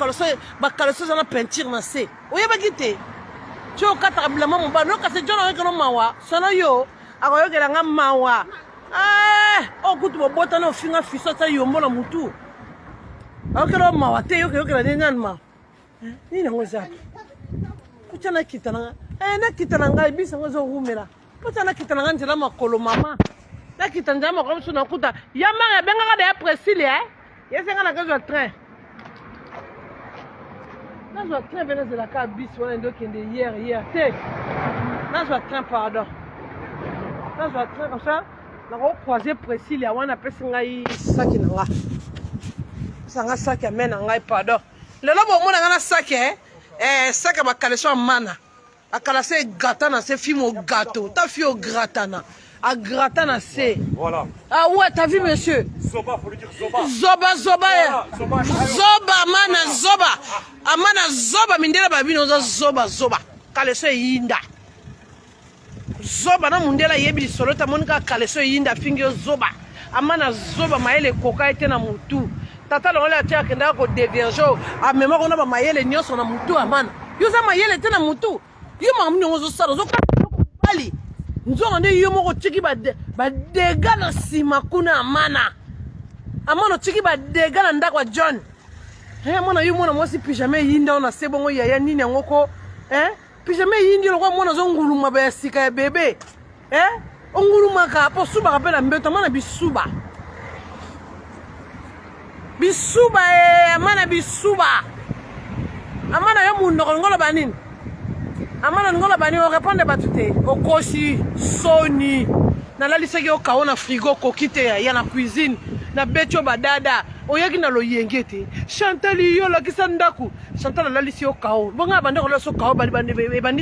kaleso na peinture na se o yeba gite Cho kata blama mo ba no ka se jono ko no mawa. Sono yo. Akoyo ke nga mawa. O kutu bo bota no finga fiso ta yo mo na mutu. Akero mawa te yo ke la nyan ma. Ni na ngoza. Kuchana kitana. Na kitana ngai bisa ngozo humera. Kuchana kitana nganje la makolo mama. Na kitana ma ko suna kuta. Ya ma benga ka de Priscille Yesenga na kazo train. Nazo train venez de la carte bis on ndo kende hier. Te. Nazo train pardon. Nazo train comme ça. Na ko croiser Priscille ya wana pesa ngai saki na nga. Sanga saki amena ngai pardon. Lelo bo mona ngana saki saki ba kaleso mana. Akala se gâteau se film gâteau. Ta fille au gratana. À gratana c'est. Voilà. Ah ouais, t'as vu monsieur? Zoba, faut le dire Zoba. Zoba. Zoba, mana Zoba. Amana Zoba mindela babino Zoba. Kaleso yinda. Zoba na mundela yebi solota monika kaleso yinda fingio Zoba. Amana Zoba maele koka ete na mutu. Tata lo la tia kenda ko diverjo. A mema ko na ba maele nyoso na mutu amana. Yo za maele ete na mutu. Yo mamni ngozo sala zo bali. Nzonga ne yo moko tiki ba dega na sima kuna amana. Amana tiki ba dega na ndakwa John. Mwana yo mwana mwasi pyjama yinda ona sebongo ya nini ngoko pyjama yindi lokwa mwana zo nguluma ba sika ya bebe. Nguluma ka po suba ka pela mbeto mana bisuba. Bisuba amana bisuba. Amana yo mundo ngolo banini. Amana ngola bani o répondre batute okosi soni na la liseki o kaona frigo kokite ya na cuisine na becho badada oyaki na lo yengete Chantal yo la kisandaku Chantal la lisi o kao bonga bande ko so kao bandi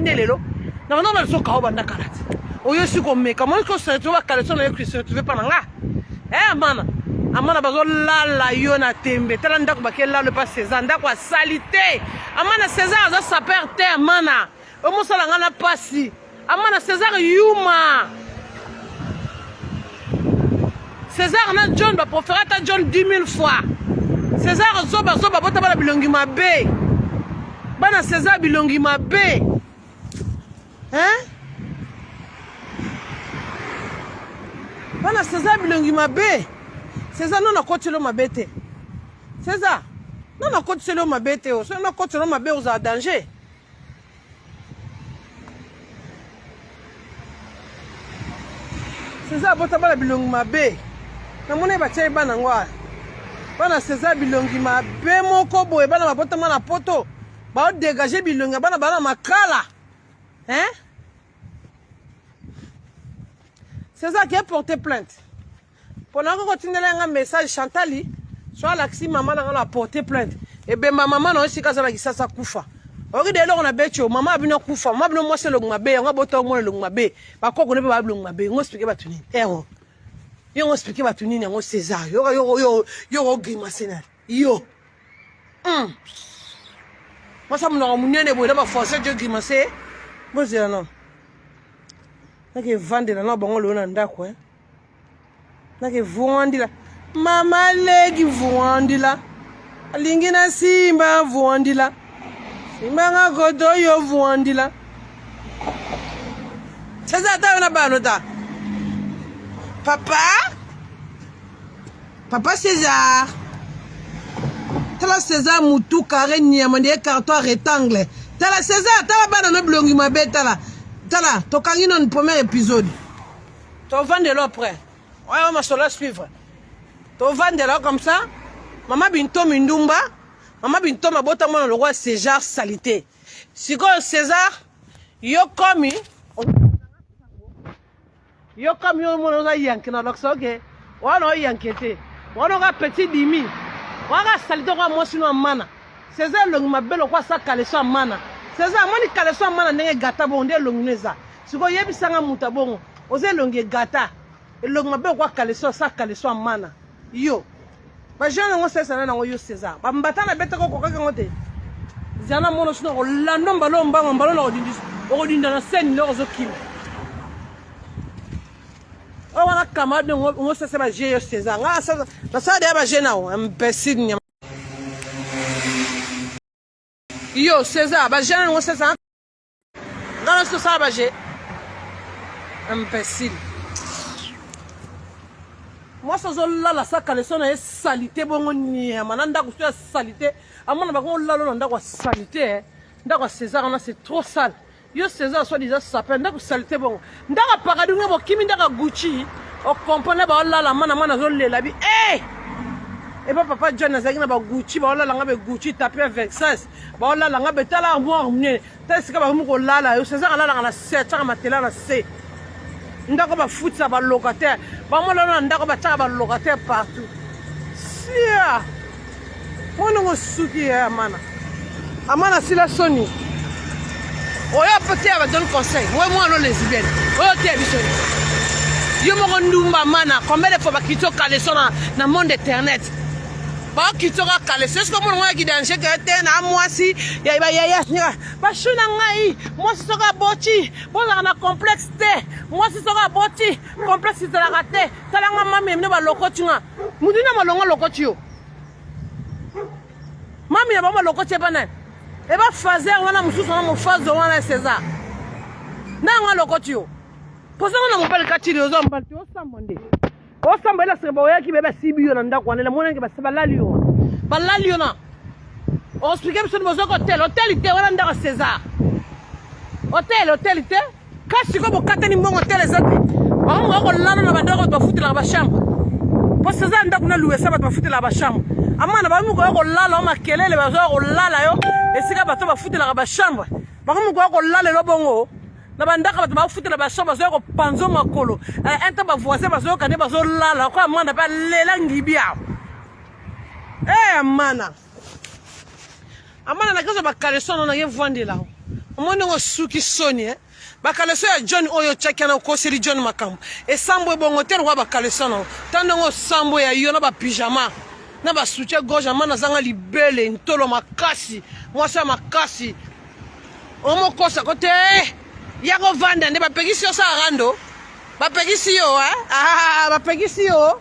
lelo na banda na so kao banda karate oyo siko meka mo ko se to ba kaleso na Christ tu veux pas nga amana bazo lala yo na tembe tala ndako bakela le pas César ndako salité amana César za saper te amana Omo salanga na pasi. Amana César Yuma. César na John ba préférer ta John 10 000 fois. César zoba bota bala bilongi mabe. Bana César bilongi mabe. Bana César bilongi mabe. César non na kotilo mabete. César non na kotilo mabete o. So na kotilo mabe o za danger. César bota bala bilongi mabe. Na mone ba tshai bana ngwa. Bana César bilongi mabe moko boye bana bota mana poto. Ba o dégager bilongi bana makala. César qui a porté plainte. Pendant qu'on continue un message Chantali, soit l'axi maman a porté plainte. Et ben ma maman non si kaza la kisasa kufa. Ori de on a becho mama abino kufa mama abino moi c'est le ngmabe on a bota mo le ngmabe ba ko ne ba le ngmabe on expliquer ba tuni yo expliquer ba tuni ngo César yo grimace yo moi ça mon munene bo ba forcer de grimacer moi c'est non na ke vendre na bango lo na ndako na ke voandila mama legi voandila alingina simba voandila Imanga godo yo vuandila. César ta na banota. Papa César. Tala César mutu carré niamande carton rectangle. Tala César tala bana no blongi mabeta la. Tala to kangi non premier épisode. To vendre là après. Ouais on va se la suivre. To vendre là comme ça. Maman binto mindumba. Maman binto mabota mona le roi César salité. Siko César yo komi yo mona za yankina loksoge. Wana yankete. Wana ga petit dimi. Wana salité kwa mosino mana. César longi mabelo kwa sa kaleso mana. César moni kaleso mana ndenge gata bonde longuneza. Siko yebisanga muta bongo. Oze longi gata. E longi mabelo kwa kaleso sa kaleso mana. Yo. Ba jeune ngo sesa na ngo yo César. Ba mbatana bete ko kokaka ngote. Zana mono sino ko lando mbalo mbalo na odindi. Odinda na scène lo zo kim. O wana camarade ngo sesa ba jeune yo César. Nga sa na sa de ba jeune o imbécile nya. Yo César ba jeune ngo sesa. ce ça va j'ai imbécile. Moi ça zola la sa caleçon est salité bongo ni mananda ko salité amana ba ko lalo nda ko salité nda ko César na c'est trop sale. Yo César soit déjà sapin nda ko salité bongo nda ka pakadi ngo kimi nda ka Gucci o comprenez ba lala mana zo lela bi eh et pas papa John azaki na ba Gucci ba lala ngabe Gucci tapé Versace ba lala ngabe tala mo mne tasika ba mo ko lala yo César lala na 7 ans matela na C ndako ba foot ça ba locataire ba mo lana ndako ba taka ba locataire partout sia mono ngo suki ya amana sila soni oya peut-être ba donne conseil ouais moi non lesbienne oya te bisoni yo mo ndumba mana combien de fois ba kito caleçon na monde internet ba kito ka caleçon est-ce que mo ngwa ki danger que te na moi si ya ba shuna ngai moi si soka boti bo na complexe te moi si soka boti complexe te la raté tala nga mami ne ba lokoti nga mudina malonga lokoti yo mami ya ba lokoti pa na e ba fazer wana mususu na mo fazo wana César na nga lokoti yo posa na mo pale katiri yo zomba ti o sambonde o samba ela se boya ki beba sibiyo na ndako wana mona ke ba balali yo na on explique biso bozo hotel ite wana ndako César hotel ite kasi ko bokata ni mbongo hotel ezati ba mo ko lana na bandako ba futela ba chambre po César ndako na louer ça ba futela ba chambre amana ba mo ko lala o makelele ba zo ko lala yo esika ba to ba futela ba chambre ba mo ko lala lo bongo na bandaka ba futela ba chambre zo ko panzo makolo enta ba voisin ba zo kane ba zo lala ko amana ba lela ngibia amana na kazo ba caleçon na ye vandela omone ngo suki soni ba caleçon ya John oyo chakana ko seri John makambo e sambo bongo ter wa ba caleçon no tando ngo sambo ya yo na ba pyjama na ba soutien gauche amana zanga libele ntolo makasi mwasa makasi omo kosa kote ya ko vanda ne ba pegisi yo sa rando ba pegisi yo ba pegisi yo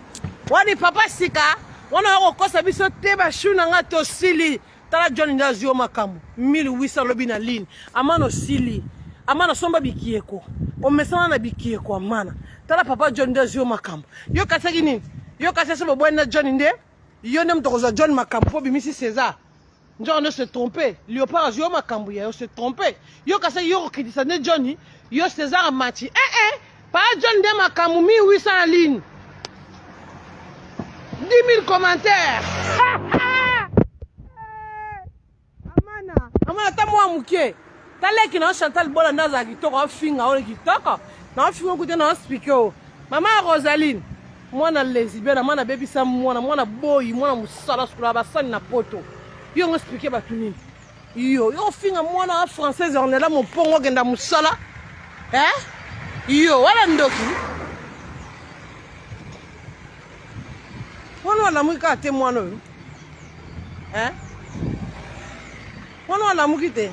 wani papa sika wana ko kosa biso te ba shuna nga to sili tala John ndazio makambo 1800 lobi na ligne amana sili amana somba bikieko o mesana na bikieko amana tala papa John ndazio makambo yo kasaki nini yo kasaki bo bwana John nde yo nem to ko John makambo po bimisi César njo ne se tromper Léopard azio makambo ya yo se tromper yo kasaki yo kritisa ne Johnny yo César mati pa John de makambo 1800 na ligne 10 000 commentaires. Amana ta moi muke. Ta leki na Chantal Bola ndaza kitoko finga ole kitoko. Na finga kute na speaker. Mama Rosaline. Mwana lesbienne, mwana baby sam mwana boy, mwana musala skula basani na poto. Yo ngo speaker ba tunini. Yo finga mwana française on est là mon pongo genda musala. Yo wala ndoki. Wana la muka te mwana yo. Wana la mukite.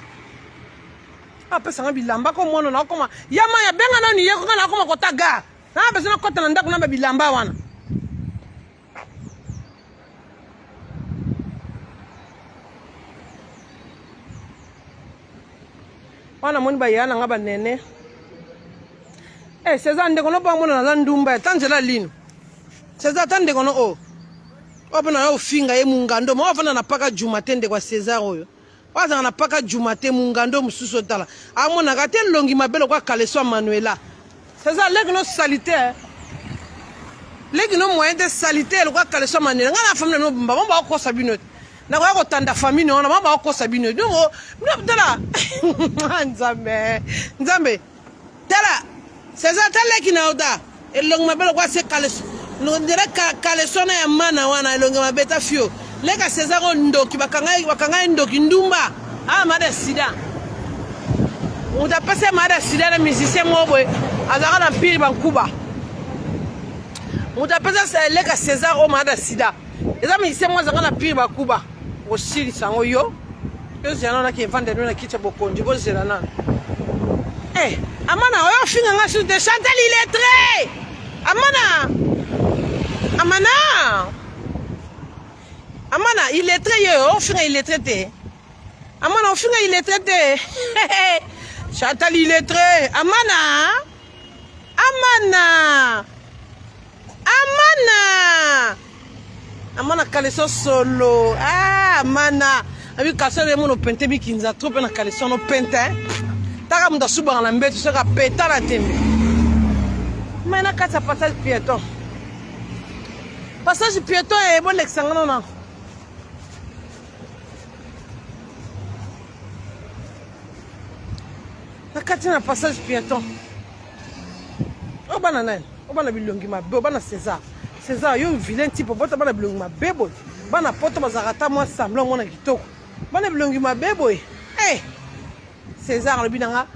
Pesa nga bilamba ko mwana na koma. Yama ya benga na ni yeko na koma kota ga. Na pesa na kota na ndako na bilamba wana. Wana moni ba yana nga ba nene. César ndeko no ba mwana na ndumba tanzela lino. César tande kono o. Opana yo finga ye mungando mo ofana na paka jumatende kwa César oyo. Waza na paka jumate mungando mususu tala. Amona ka te longi mabelo kwa caleçon Manuela. César legno salité. Legno moyen de salité kwa caleçon Manuela. Ngana famille no bamba ba ko sabino. Na ko tanda famille no na ba ko sabino. Ngo tala. Nzambe. Tala. César tala kina oda. Elong mabelo kwa se caleçon. No dire caleçon ya mana wana elonga mabeta fio leka César ndoki bakanga ndoki ndumba mada sida uta pase mada sida na musicien mobwe azaka na pili bankuba uta pase leka César o mada sida eza musicien mo azaka na pili bakuba osili sango yo zana na ke vande na kicha bokonji bo zela na amana oyo finga nga sur de Chantal illettré Amana, il est très on finit il est traité. Amana, on finit il est traité. Chantal illettré. Amana. Amana. Amana. Amana caleçon solo. Ah, Amana. Abi caleçon de mon pente bi kinza trop na caleçon no pente. Taka munda suba na mbeto saka peta la tembe. Mais na kata passage piéton. Passage piéton est bon l'exangano na. Na kati na passage piéton. Obana nani? Obana bilongi mabe, obana César. César yo vilain type bota bana bilongi mabe boy. Bana poto bazarata moi semblant mona kitoko. Bana bilongi mabe boy. Eh. César le binanga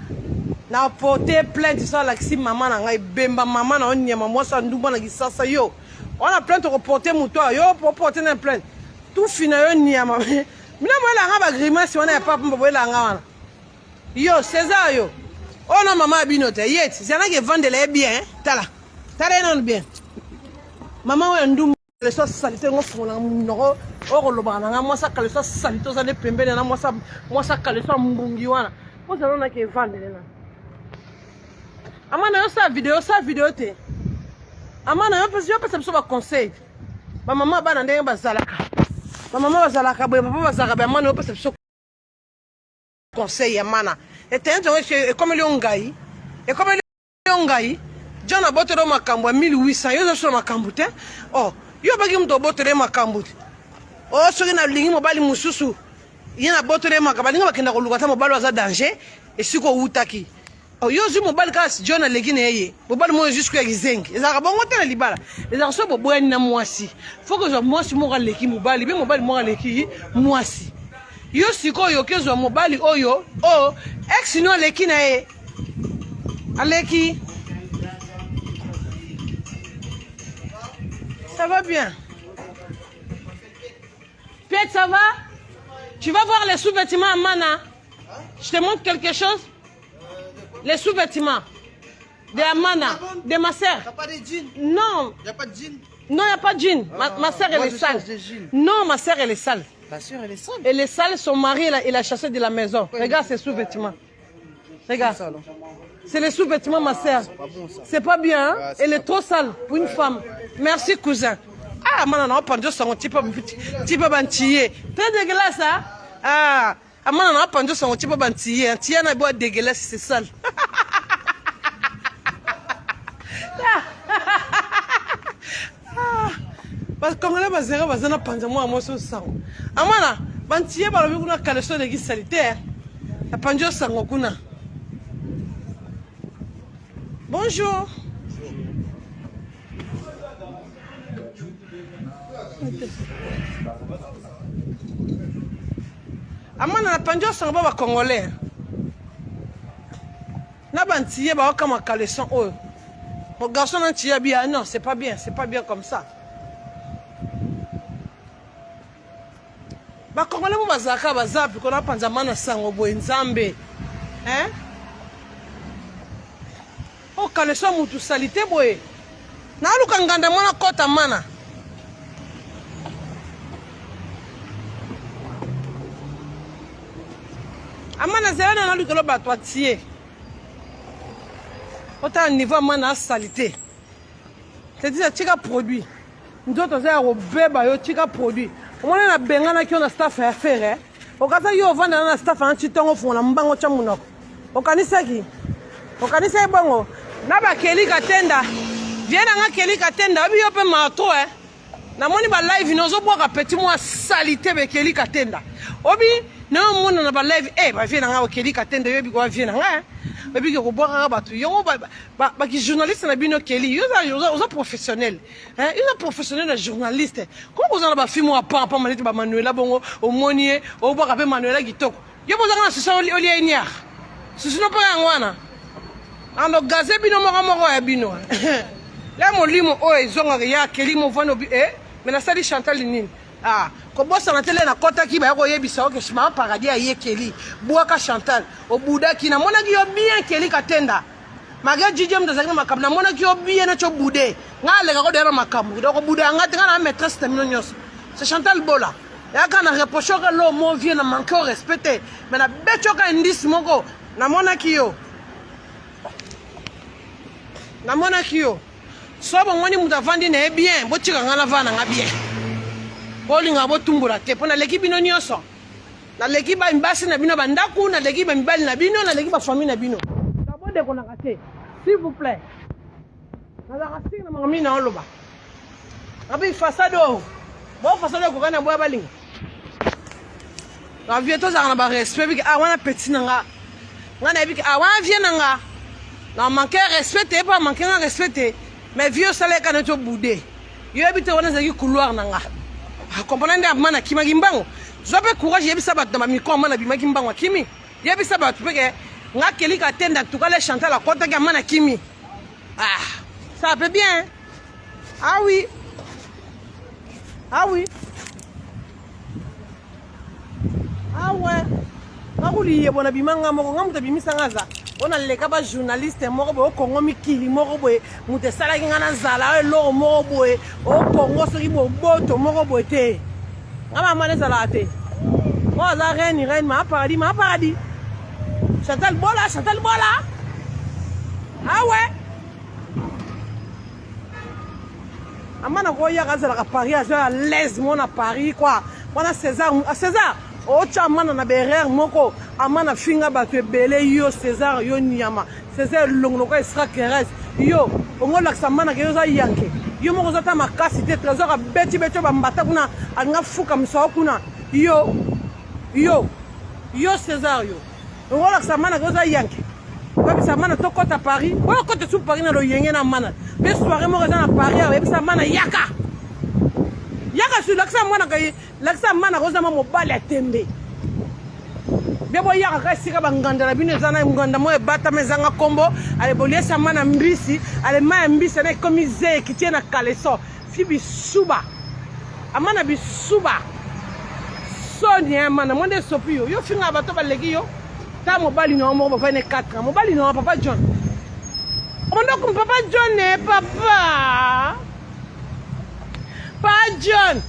na porter plainte sur la xi maman na ngai bemba maman na onyema moi sa ndumba na kisasa yo. On a plainte ko porter muto yo pour porter na plainte. Tout fina yo nyama. Mina moi la nga ba grimace on a pas pour la nga wana. Yo César yo. Oh non maman binote yet. C'est là que vendre les bien tala. Tala non bien. Maman wa ndumba les choses salité ngo fona mnoko o loba na nga moi ça kale ça salito ça ne pembe na moi ça kale ça mbungi wana. Vous allez que vendre là. Amana yo sa vidéo te. Amana yo parce que conseil. Ma maman ba na ndenge bazalaka. Ma maman bazalaka boye papa bazalaka ba amana yo parce que conseil amana. Et comme le ngai. Et comme le ngai, John a botté makambo 1800 yo zo makambo te. Oh, yo bagi mto botté makambo. Oh, so na lingi mobali mususu. Yena botté makambo linga bakenda ko lukata mobali waza danger et siko utaki. Oh, yo zi mobali kas John a legine yeye. Mobali mo jusqu'à Gizengi. Ezaka bongo te na libala. Ezaka so boboyani na mwasi. Faut que je mwasi mo ga leki mobali, be mobali mo ga leki mwasi. Yo siko yo kezo mobali oyo, oh, ex no leki na ye. Aleki. Ça va bien. Piet, ça va? Tu vas voir les sous-vêtements à Mana. Je te montre quelque chose. Les sous-vêtements de Amana, de ma sœur. T'as pas de jeans? Non. Y'a pas de jeans? Non, il n'y a pas de jean. Ma sœur, elle est sale. Non, ma sœur, elle est sale. Ta sœur, elle est sale? Elle est sale, son mari, il a chassé de la maison. Regarde ses sous-vêtements. Regarde. C'est les sous-vêtements, ma sœur. C'est pas bien, hein? Elle est trop sale pour une femme. Merci, cousin. Ah, man, on a pendu son petit peu bantillé. Très dégueulasse, hein? Ah, man, on a pendu son petit peu bantillé. Tiens, on a beau dégueulasse, c'est sale. Parce que comme là, bazera bazana pendu moi à moi sur sang. Amana, bantillé par le bic na caleçon de guise sanitaire. La pendu sang kuna. Bonjour. Amana na pendu sang ba congolais. Na bantillé ba comme caleçon oh. Mon garçon n'a bien non, c'est pas bien comme ça. Ba congolais mo bazaka bazapi ko na panza mana sango bo nzambe. Hein? Oh caleçon mutu salité boye. Na luka nganda mona kota mana. Amana zela na luka lo batwa tie. Autant niveau mana salité. C'est-à-dire tika produit. Ndoto za ro beba yo tika produit. On a bengana qui on a staff à faire. Au cas où yo vendre na staff en chitongo fona mbango cha munoko. Okanisa ki. Okanisa ebongo. Na ba keli katenda. Viens nga keli katenda obi yo pe mato Na moni ba live nozo boka petit moi salité be keli katenda. Obi na mona na ba live ba viens nga keli katenda yo bi ko viens nga. Babi ko boka ba tu yo ba ki journaliste na bino keli yo professionnel. Hein, ils professionnel de journaliste. Comment vous en ba film à pas manite ba Manuela bongo au monier au boka pe Manuela kitoko. Yo boza na sisa oli enya. Sisi no pa ngwana. Ando gaze bino moko ya bino. Là molimo o ezonga ya keli mo vano mais na sali Chantal nini. Ah, ko bossa na tele na kota ki ba ko yebisa o ke shima paradis aye keli. Boaka Chantal, o buda ki na mona ki yo bien keli katenda. Maga jijem de zanga makam na mona ki yo bien na cho bude. Nga le ko dera makam. Do ko buda nga tinga na maîtresse de nyos. C'est Chantal Bola. Ya kana reprocher que l'homme vient na manquer au respect. Mais na becho ka indice moko namonaki yo so bongoni mutu avandi na ye bien botika nga nava na nga bien bolinga botumbola te mpo naleki bino nyonso naleki basi na bino bandaku naleki bamibali na bino naleki bafamille na bino bodekonaka te s'il vous plaît nazalaka siki na makamini na oloba abi fasade oyo bofasade okoka na boya balinga bavie tozalaka na barespect biki wana petit na nga nga na yebiki wana vie na nga na manke respect te pa manke nga respect te mais vie osaleka neti obude yoyebi te wana ezalaki couloir na nga akomprendre nde amana akimaki mbango zwa mpe courage yebisa bato na bamikro amana abimaki mbango akimi yebisa bato mpeke nga kelika tenda tukale chantal akotaki amana akimi ça peut bien ah oui ouais nakoliye bona bimanga moko nga mutu abimisanga za ona leka ba journaliste moko boye okongo mikili moko boye mutu esalaki nga na nzala eloko moko boye okongo soki boboto moko boye te nga mama nezalaka te oyo aza reine ma paradis Chantal bola ah ouais amana koyaka azalaka Paris aza à l'aise mona Paris quoi wana César ocha amana na berere moko amana finga bato ebele yo César yo nyama César longoloko extraterrestre yo ongolakisa amana ke yo oza yanke yo moko ozata makasi te trésor abeti bambata kuna alinga fuka misao kuna yo César yo ongolakisa amana ke yo oza yanke oyebisa amana tokota Paris oyo kota su Paris na loyenge na amana mpe soirée moko eza na Paris oyebisa amana yaka su lakisa amana kozama mobali atembe bie boyaka ka esika banganda na bino eza na nganda mo ebatama ezanga kombo ale boliesa amana mbisi ale ma ya mbisi na ekomi ze ekitie na kaleso fi bisuba amana bisuba soni amana monde sopi yo finga bato baleki yo ta mobali na moko bafai ne 4 ans mobali na papa John ondoko papa John ne papa John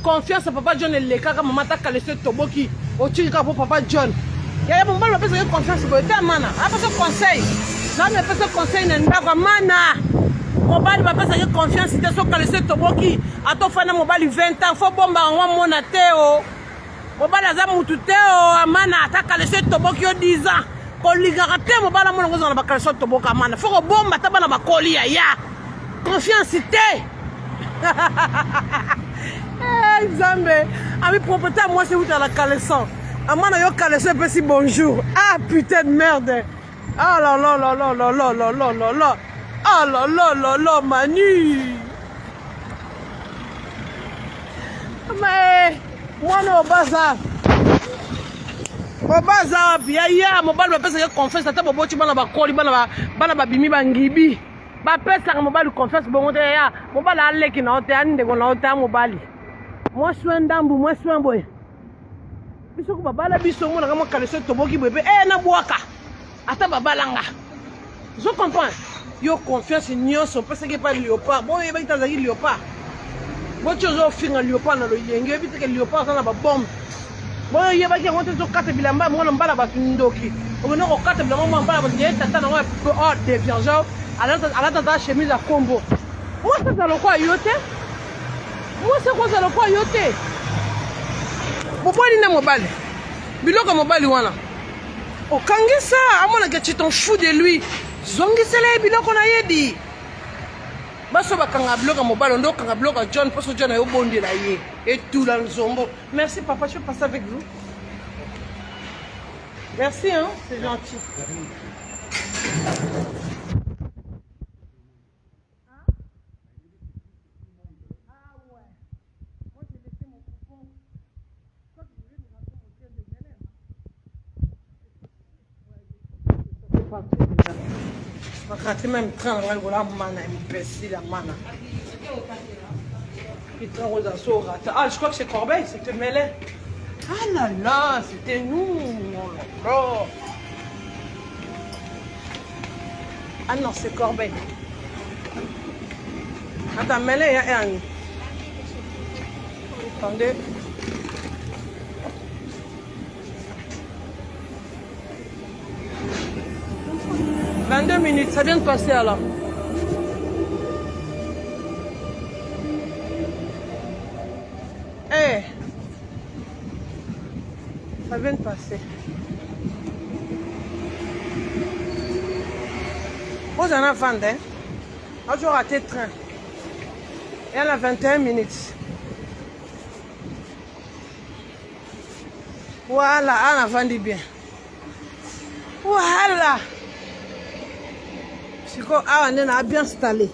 confiance à papa John elekaka mama ta kaleso toboki otika pour papa John ya mobali bapesa confiance boye te amana apesa conseil nani apesa conseil na ndako amana mobali bapesa confiance te so kaleso toboki atofana mobali 20 ans fo bomba ngwa mona te o mobali aza mutu te o amana ataka leso toboki yo 10 ans koligaka te mobali mona ngozana bakaleso toboka amana fo bomba ta bana bakoli ya confiance te Nzambe ami propriété moi c'est où dans la caleçon amana yo caleçon petit bonjour ah putain de merde ah là Manu mais moi no bazar bien ya mobali bapesa confiance ata boboti bana bakoli bana babimi bangibi bapesaka mobali confiance bongo te ya mobali aleki na ote andeko na ote mobali moi soin ndambu moi soin boy biso ko babala biso mona kama kaleso toboki bebe na bwaka ata babalanga je comprends yo confiance nyonso parce que pas léopard bon yeba itazaki léopard bocho zo finga léopard na lo yenge ebite ke léopard na ba bombe bon yeba ki ngonte zo kata bilamba mona mbala batu ndoki obona ko kata bilamba mona mbala batu tata na oh de vierge alata ta chemise à combo moi ça dans le quoi yote moi c'est quoi ça le quoi yote mobali na mobali biloko mobali wana okangisa amona que tu t'en fous de lui zongisele biloko na yedi baso bakanga biloko mobali ndo kanga biloko John parce que John a obondi na ye et tout dans le zombo merci papa je peux passer avec vous merci hein c'est gentil Makati même train là voilà mana imbécile la mana. Il train aux assos rata. Ah je crois que c'est Corbeil, c'était mêlé. Ah là là, c'était nous. Oh là là. Ah non, c'est Corbeil. Attends, mêlé il y a un. Attendez. 22 minutes, ça vient de passer alors. Eh, ça vient de passer. Vous en avez vendu, hein? J'ai raté le train. Et elle a 21 minutes. Voilà, elle a vendu bien. Voilà. Ah, on a bien installé.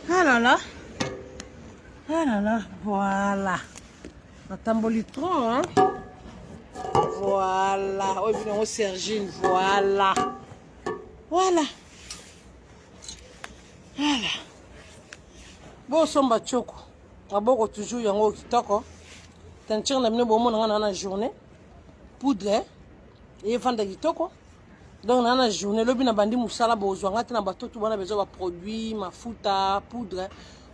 Ah là là. Ah là là. Voilà. On a tamboli trop, hein. Voilà. Oh, bien, Sergine. Voilà. Voilà. Voilà. Bon, somba choko. D'abord, toujours, il y a un kitoko. Tentire na mine bomo na na journée. Poudre. Et vendre kitoko. Donc, dans la journée, le bina bandi musala besoin ngati na bato tout bana besoin ba produits, mafuta, poudre.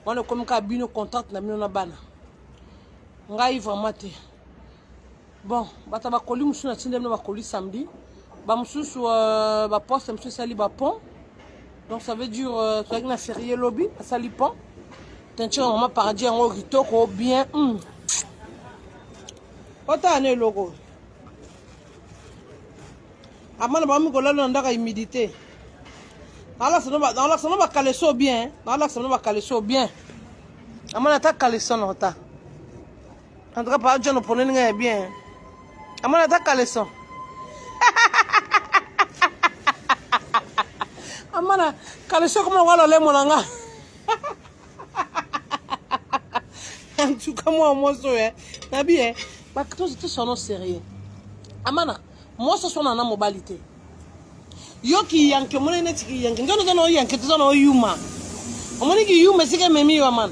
On comme ka bino contact na mino na bana. Ngai vraiment te. Bon, bata ba koli musu na tinde ba koli samedi. Ba musu ba poste musu sali ba pont. Donc ça veut dire ça na férié lobby, sali pont. Tentio maman paradis en kitoko bien. Ota ne logo. Amana ba mi ko lalo ndaka humidité. Dans l'axe ba calesso bien, dans l'axe ba calesso bien. Amana ta calesso non ta. En tout cas pas John prenez nga bien. Amana ta calesso. Amana calesso comme wala le monanga. En tout cas moi so na bien. Ba tout son sérieux. Amana moi ce sont na mobilité. Yo ki yanke mo ne tiki yanke ndono yanke tzono yuma. Omoni ki yuma sike memi yo man.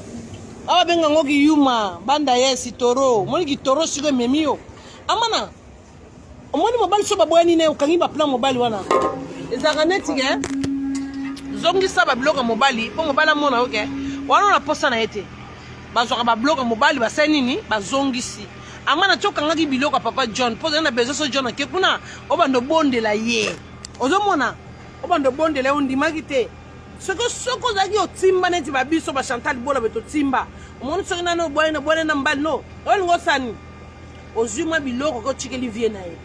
Awa benga ngoki yuma banda yes toro. Omoni ki toro sike memi yo. Amana. Omoni mobile so baboyani ne ukangi ba plan mobile wana. Ezaka netike. Zongi sa ba bloka mobile, po mobile mona oke. Wana na posta na ete. Bazoka ba bloka mobile ba senini ba zongi si. Amana choka ngaki biloko papa John. Poza na bezo so John ke kuna obando bonde la ye. Ozomona obando bonde la ondimaki te. Soko zaki otimba neti ba biso ba Chantal bola beto timba. Omoni soki nano boye na mbali no. Olingo sani. Ozuma biloko ko chikeli vie na ye.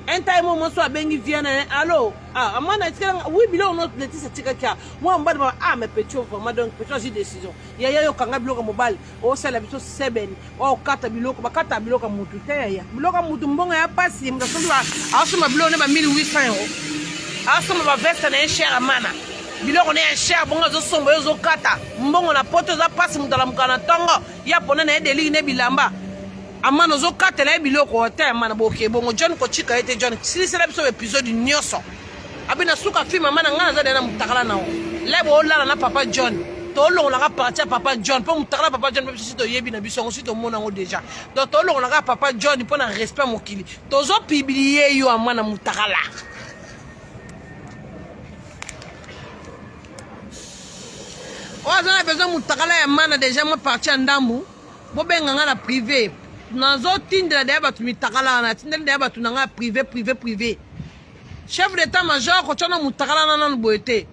Un time mo so abengi vie na allo. Ah amana itikela oui biloko no letisa tikaka. Moi mbali ba mais petit vraiment donc petit j'ai décision. Ya yo kanga biloko mobile. O sala biso 7 o kata biloko ba kata biloko mutu te ya. Biloko mutu mbonga ya pasi mngasondu asoma biloko ne ba 1800 €. Asoma ba veste na cher amana. Biloko ne cher bonga zo sombo yo zo kata. Mbongo na poto za pasi mutala mukana tongo. Ya pona na edeli ne bilamba. Amana zo kata la biloko hotel amana boke bongo John ko chika ete John. Si c'est l'épisode épisode nyoso. Abina suka film amana ngana za na mutakala nao. Lebo olala na papa John. Tolo la partir papa John pour mutakala papa John si to yebi na biso si to mona ngo déjà. Donc tolo la papa John pour na respect mokili. Tozo publier yo amana mutakala. Oza besoin mutakala ya mana déjà moi parti ndambu. Bo benga ngana privé. Nazo tindela de batu mitakala na tindela de batu nga privé. Chef d'état major ko tona mutakala na boete.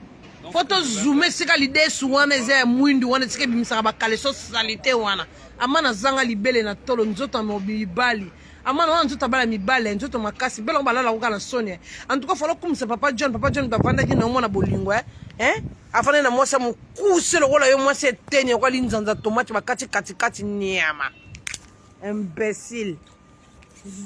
Photo zoomer sika l'idée suwana ze mwindu wana sike bimisa ba kaleso salité wana. Amana zanga libele na tolo nzoto mobili. Amana wana nzoto bala mibale nzoto makasi belo balala ko kana sonia. En tout cas falo kumisa papa John bavanda ki na mona bolingo afana na mwasa mukuse lokola yo mwasa tenye kwa linzanza tomate bakati nyama. Imbécile.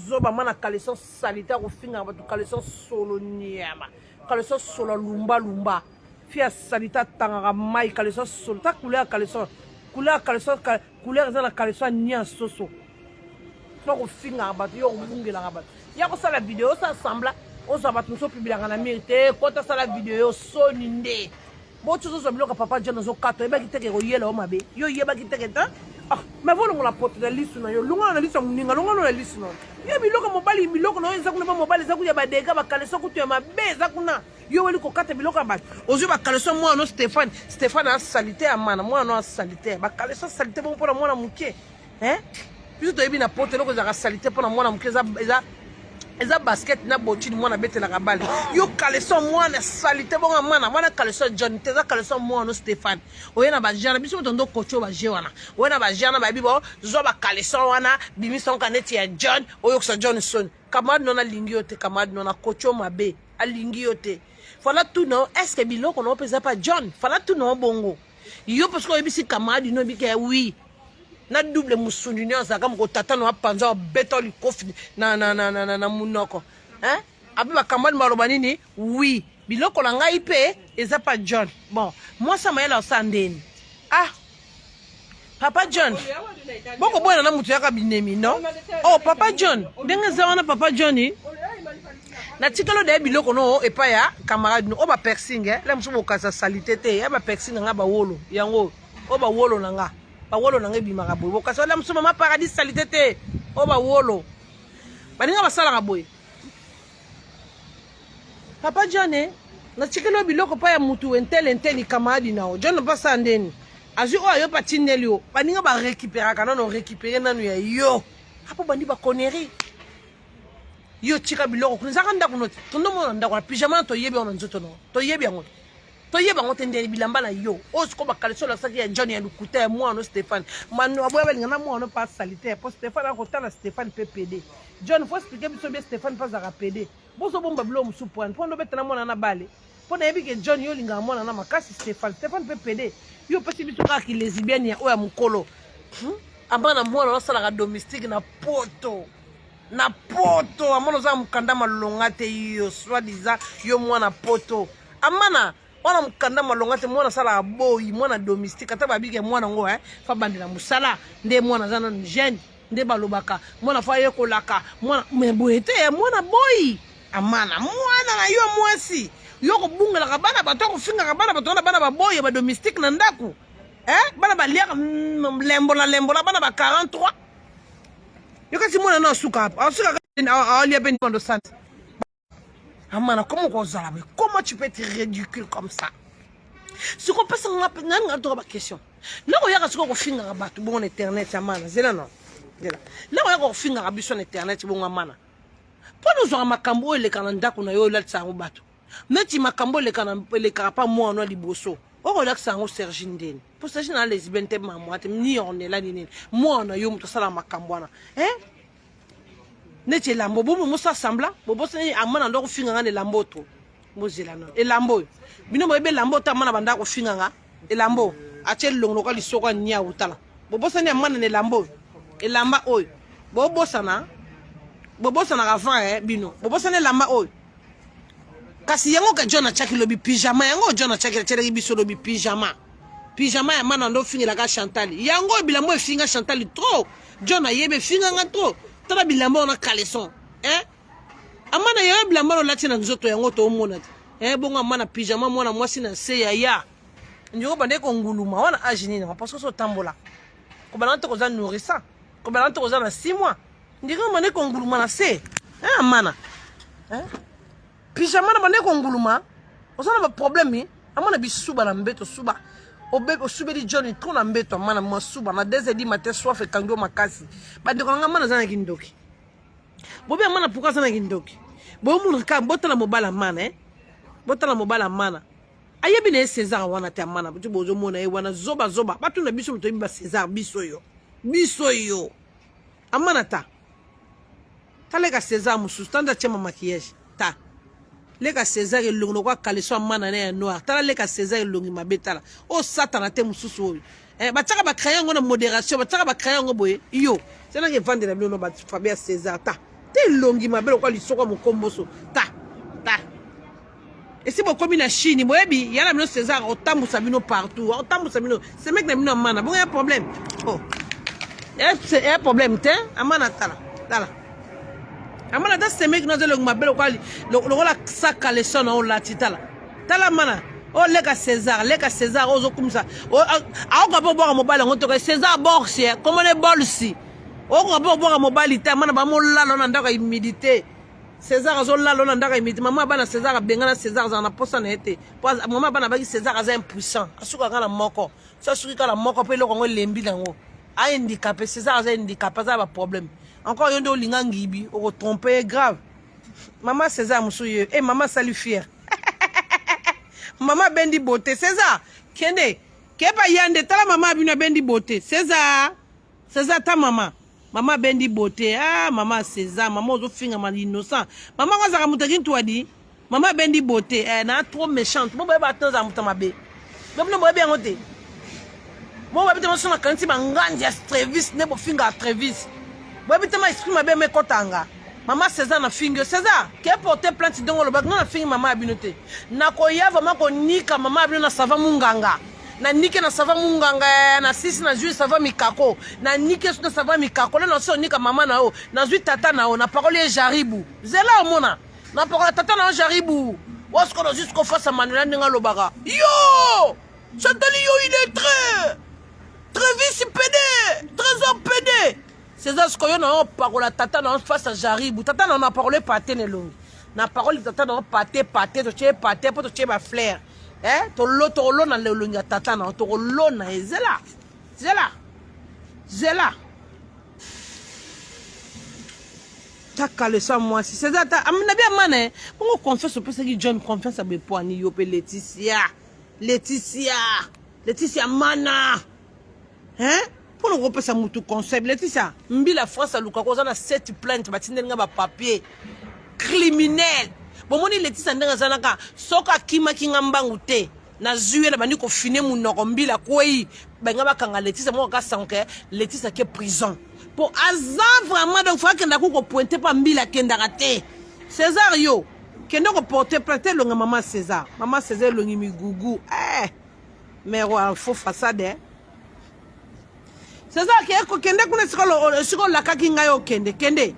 Zoba mana caleçon sanitaire au finga ba caleçon solo nyama. Caleçon solo lumba. Fia sanitaire tanga mai caleçon solo ta couleur caleçon. Couleur za la caleçon nya soso. So ko finga ba yo ngela ba. Ya ko sala vidéo ça sembla on ça va tout so publier na mérité ko ta sala vidéo so ninde. Bo tuzo so bloka papa John zo kato e ba kiteke ko yela o mabe. Yo yeba kiteke ta. Ah, mais voilà mon la porte de liste na yo. Lunga na liste muninga, lunga na liste no. Ye biloko mobali biloko no eza kuna mobali za kuya ba dega ba kaleso kutu ya mabe za kuna. Yo weli ko kata biloko ba. Ozu ba kaleso moi no Stéphane a salité amana, moi no salité. Ba kaleso salité bon pour moi na muke. Hein? Puis to yebi na porte loko za salité pour moi na muke za eza basket na botini mwana betelaka bale yo caleçon mwana salite bonga mwana caleçon John teza caleçon mwana Stéphane oye na bajana biso tondo kocho baje wana oye na bajana ba bibo zo ba caleçon wana bimison kaneti ya John oyo sa Johnson camarade nona lingi yote camarade nona kocho mabe alingi yote fala tout non est-ce que biloko no pesa pa John fala tout non bongo yo parce que ebisi camarade no bike oui na double musundu ni ozaka mko tata no apanza beto likofi na munoko hein abi ba camarade maloba nini oui biloko la ngai pe eza pa John bon moi ça m'a la sandeni ah Papa John boko boya na mutu yaka binemi non oh Papa John ndenge za wana Papa Johnny na tikalo de biloko no epa ya camarade no oba piercing la musu bokasa salité te ya ba piercing nga ba wolo yango oba wolo nanga ba wolo nanga bimaka boy bokasa la musu mama paradis salité te oba wolo baninga basala ka boy Papa John na tikalo biloko pa ya mutu entel camarade na o John pa sandeni azu oyo patineli yo baninga ba récupérer kana no récupérer nanu ya yo hapo bandi ba connerie yo tika biloko kunzaka ndako noti tondo mona ndako na pyjama to yebi ona nzoto no to yebi yango tendeli bilamba na yo osiko ba kaleso la saki ya John ya lukuta ya mwana Stéphane manu aboya balinga na mwana pas salitaire pour Stéphane a kotala Stéphane PPD John faut expliquer biso bien Stéphane pas za PD boso bomba bilo musu point pondo betana mwana na bale pona yebi ke John yo linga mwana na makasi Stéphane PPD yo pesi biso ka ki lesbienne ya oya mukolo abana mwana na sala ka domestique na poto amana za mukanda malonga te yo soi-disant yo mwana poto amana wana mukanda malonga te mwana sala boyi mwana domestique ata babike mwana ngo fa bandela musala nde mwana za na jeune nde balobaka mwana fa yekolaka mwana meboete mwana boyi amana mwana na yo mwasi yo ko bungela ka bana bato ko finga ka bana bato na bana baboye ba domestique na ndaku bana ba liaka lembola bana ba 43 yo kasi mwana na suka asuka alia ben ndo sante amana comment tu peux être ridicule comme ça si ko pesa nga to ba question na ko yaka siko ko finga ka bato bon internet amana zela non zela na ko yaka ko finga ka biso internet bon amana pono zo makambo ele kana ndako na yo la tsango bato neti makambo le kana pa mwana liboso oko la tsango Serge Ndeni pour Serge na lesbienne te maman ni on est là ni mwana yo muto sala makambo na neti lambo bomo musa sambla bobo sene amana ndo ko finga ngane lambo to mozela no elambo bino mo ebe lambo ta mana banda ko finga nga elambo ache longo ko lisoko nya utala bobo sene amana ne lambo elamba oy bobo sana ka bino bobo sene lamba oy kasi yango ka John achaki lobi pyjama yango John achaki chere biso lobi pyjama ya mana ndo finga ka Chantal yango bilambo finga Chantal trop John ayebe finga nga trop tala bilambo na caleçon amana yo bilambo lati na nzoto yango to omona bongo amana pyjama mwana mwasi na se ya njoko bande ko nguluma wana ajini na parce que so tambola ko balante ko za nourrissant ko balante ko za na 6 mois ndiko bande ko nguluma na se amana pyjama na bande ko nguluma osana ba problème amana bisuba na mbeto suba obebe osubeli John trop na mbeto amana masuba na 2h du matin soif ekangio makasi bande ko ngama na zana kindoki bobe amana pourquoi zana kindoki bo mun ka botala mobala mana botala mobala mana ayebi na César wana te amana butu bozo mona wana zoba batu na biso mto ba César biso yo amana ta talega César musu standa chema maquillage ta leka César elongo kwa kaleso amana na ya noir tala leka César elongi mabetala o satana te mususu oyo bataka ba créer ngo na modération bataka ba créer ngo boye yo tena ke vendre na bino ba Fabien César ta te elongi mabelo kwa lisoko mokomboso ta et si vous comme la Chine il y a la César autant bino partout autant bino c'est mec na bino amana bon y a problème y a problème te amana tala amana da c'est mec na le mabelo kwa le la saka les son on la titala tala mana oh leka César ozo comme ça a ko ba boire mobile ngoto ka César boxe comment les bolsi o ko ba boire mobile ta mana ba mo la na ndaka humidité César azola lona ndaka imiti mama bana César bengana César za na posa na ete mama bana baki César aza impuissant asuka kana moko so asuki kana moko pe lokon lembi nango a handicapé César aza handicapé za ba problème encore yondo linga ngibi o tromper grave Maman César Moussouye. Eh, maman salut fier. Maman Bendi Beauté. César, Kende. Kepa Yande, ta la maman Abina Bendi Beauté. César. César, ta maman. Maman Bendi Beauté. Ah, maman César. Maman Ozo Finga, maman innocent. Maman Wazara Moutagin, toi dit. Maman Bendi Beauté. Elle est trop méchante. Moi, je vais attendre à Moutamabe. Je vais bien noter. Moi, je vais te mettre quand tu m'as Trevis, ne pas finga Trevis. Je vais te m'exprimer bien mes kotanga. Maman César na finger. César, qui a porté plainte dans le bac, non, na finger maman Abinote. Na koya vraiment qu'on nika maman Abino na sava munganga. Na nike na sava munganga, na sisi na jui sava mikako. Na nike na sava mikako. Là, non, nika maman na o. Na jui tata na o. Na parole jaribu. Zela o mona. Na parole tata na o jaribu. Est-ce qu'on a jusqu'au face à Manuela Nenga Lobaga? Yo! Chantal, yo, il est très vite pédé. Trésor pédé. César, ce qu'on a parlé, tata n'a face à Jaribou. Tata n'a pas parlé pâté, nelong. N'a parlé tata n'a pâté, pour te tuer ma flair. Hein? To lo na le longa tata na to lo na zela. Ta calé ça moi si César ta amna bien mané. On confesse au parce que John confiance à Bepoani yo pe Laetitia mana. Hein? Pour nous repasser ça moutou concept Laetitia mbi la France à Luka kozana 7 plaintes batinde nga ba papier criminel bomoni Laetitia ndanga zanaka soka kima kinga mbangu te na zué na bandi ko fine munoko mbila kwei benga bakanga Laetitia mo ka sanke Laetitia ke prison pour azan vraiment donc faut que ndako ko pointer pa mbila kenda raté César yo kenda ko porter plainte longa maman César longi migugu mais wa faux façade César qui est kende kuna siko la kakinga yo kende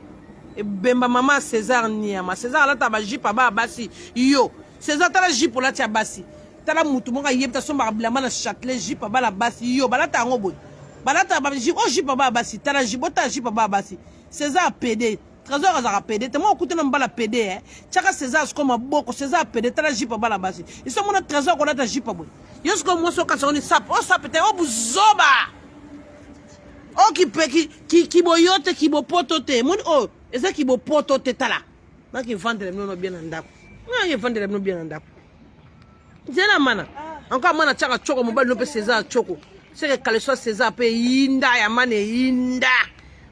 bemba maman César niama César la taba jipa ba basi yo César tala jipo la tia basi tala mutu monga yebta somba blama na Châtelet jipa ba la basi yo balata ngoboy balata ba jipa ba basi tala jibota jipa ba basi César PD Trésor azara PD te mo kuté na mbala PD chaka César comme boko César PD tala jipa ba la basi ils sont mon Trésor ko la jipa boy yo sko mo so ka so ni sap o sap te o buzoba oh qui boyote qui bopotote mon oh et ça qui bopotote tala na qui vendre les non bien ndako na qui vendre les non bien ndako jena mana encore mana chaka choko mobile no pe César choko c'est que kaleso César pe inda ya mane inda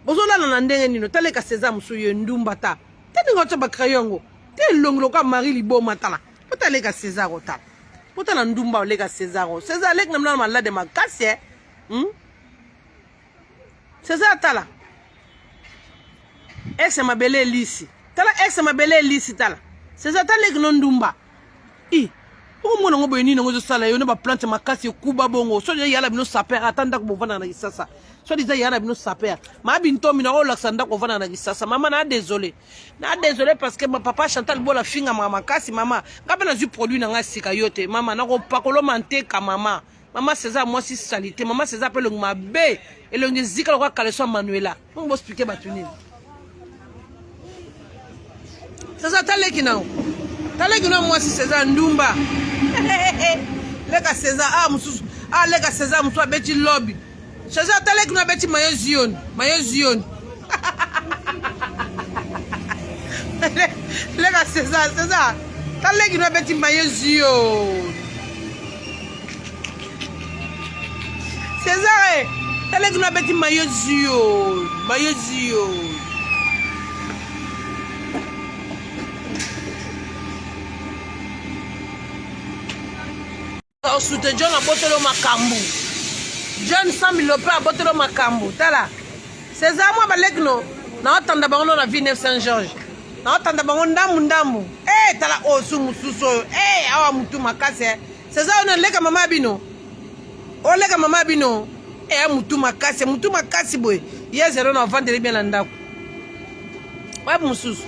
bozola na ndenge nino tale ka César musuyo ndumba ta tete ngocha bakrayongo te longlo ka Marie Liboma tala potale ka César otala potala ndumba le ka César lek namna mala de makasi César tala ex mabele lisi tala ex mabele lisi tala César tala lek non ndumba o mona ngobo ni ngo sala yo ne ba plante makasi kuba bongo so ya la bino saper atanda ko bovana na kisasa so diza ya la bino saper ma binto mina o laksanda ko vana na kisasa mama na désolé parce que ma papa Chantal bola finga mama makasi mama ngabe na zu produit na ngasika yote mama na ko pakolo manteka mama César moi si salité maman César pe longma be et longi zika ko kaleso Manuela on va expliquer batuni César taleki na moi si César ndumba lega César mususu lega César musu abeti lobby César taleki na beti mayo zion lega César taleki na beti mayo zion César taleki na beti mayo zion Soute John a botelo makambu John Sam Lope a botelo makambu tala César moi balekno na otanda bango na vie 9 Saint-Georges na otanda bango ndambu tala osu mususo awa mutu makasi César on leka mama bino mutu makasi boy yezero na vendre bien na ndako wa mususu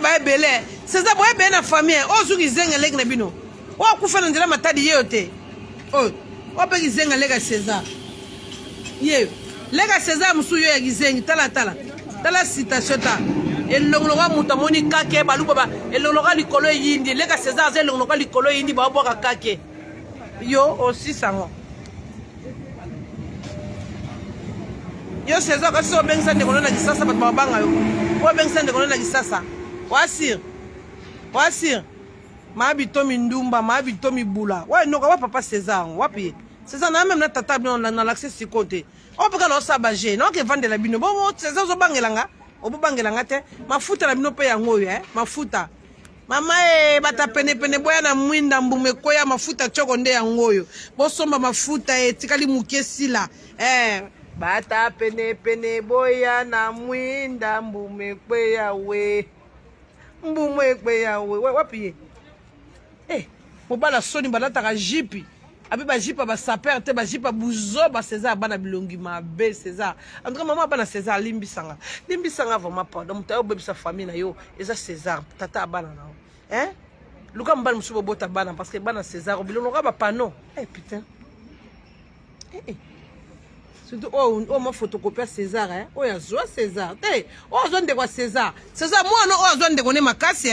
ba belé César boy be na famille osu kizenga lek na bino wa kufana ndela matadi yote wa pe kizenga lega César lega César musu yo ya kizengi tala citation ta elongologa mutamoni kake baluba elongologa likolo yindi lega César ze elongologa likolo yindi ba boka kake yo aussi sango yo César kasi so bengisa ndeko na kisasa ba banga yo o bengisa ndeko na kisasa Wasir. Wasir. Mabito mindumba, mabito mibula. Ouais, non, papa César, wapi. César n'a même pas table dans l'accès si côté. On peut pas s'abager, non, que vendre la bino. Bon, César, zo bangelanga. On peut bangelanga, te. Ma fouta la bino paye en haut, ma fouta. Mama, bata pene boya na mwinda mbume koya mafuta chokonde ya ngoyo. Bosomba mafuta, tikali mukesi la. Bata pene boya na mwinda mbume koya we. Mbume koya we. Wapi? Mobala soni balataka jipi abi ba jipa ba saper te ba jipa buzo ba César bana bilongi mabe César en tout cas maman bana César limbisanga vraiment pardon mutayo bebisa famille na yo eza César tata bana na luka mbali musubo bota bana parce que bana César bilongo ba pano putain surtout ma photocopie César ya zo César zonde kwa César moi no zonde kone makasi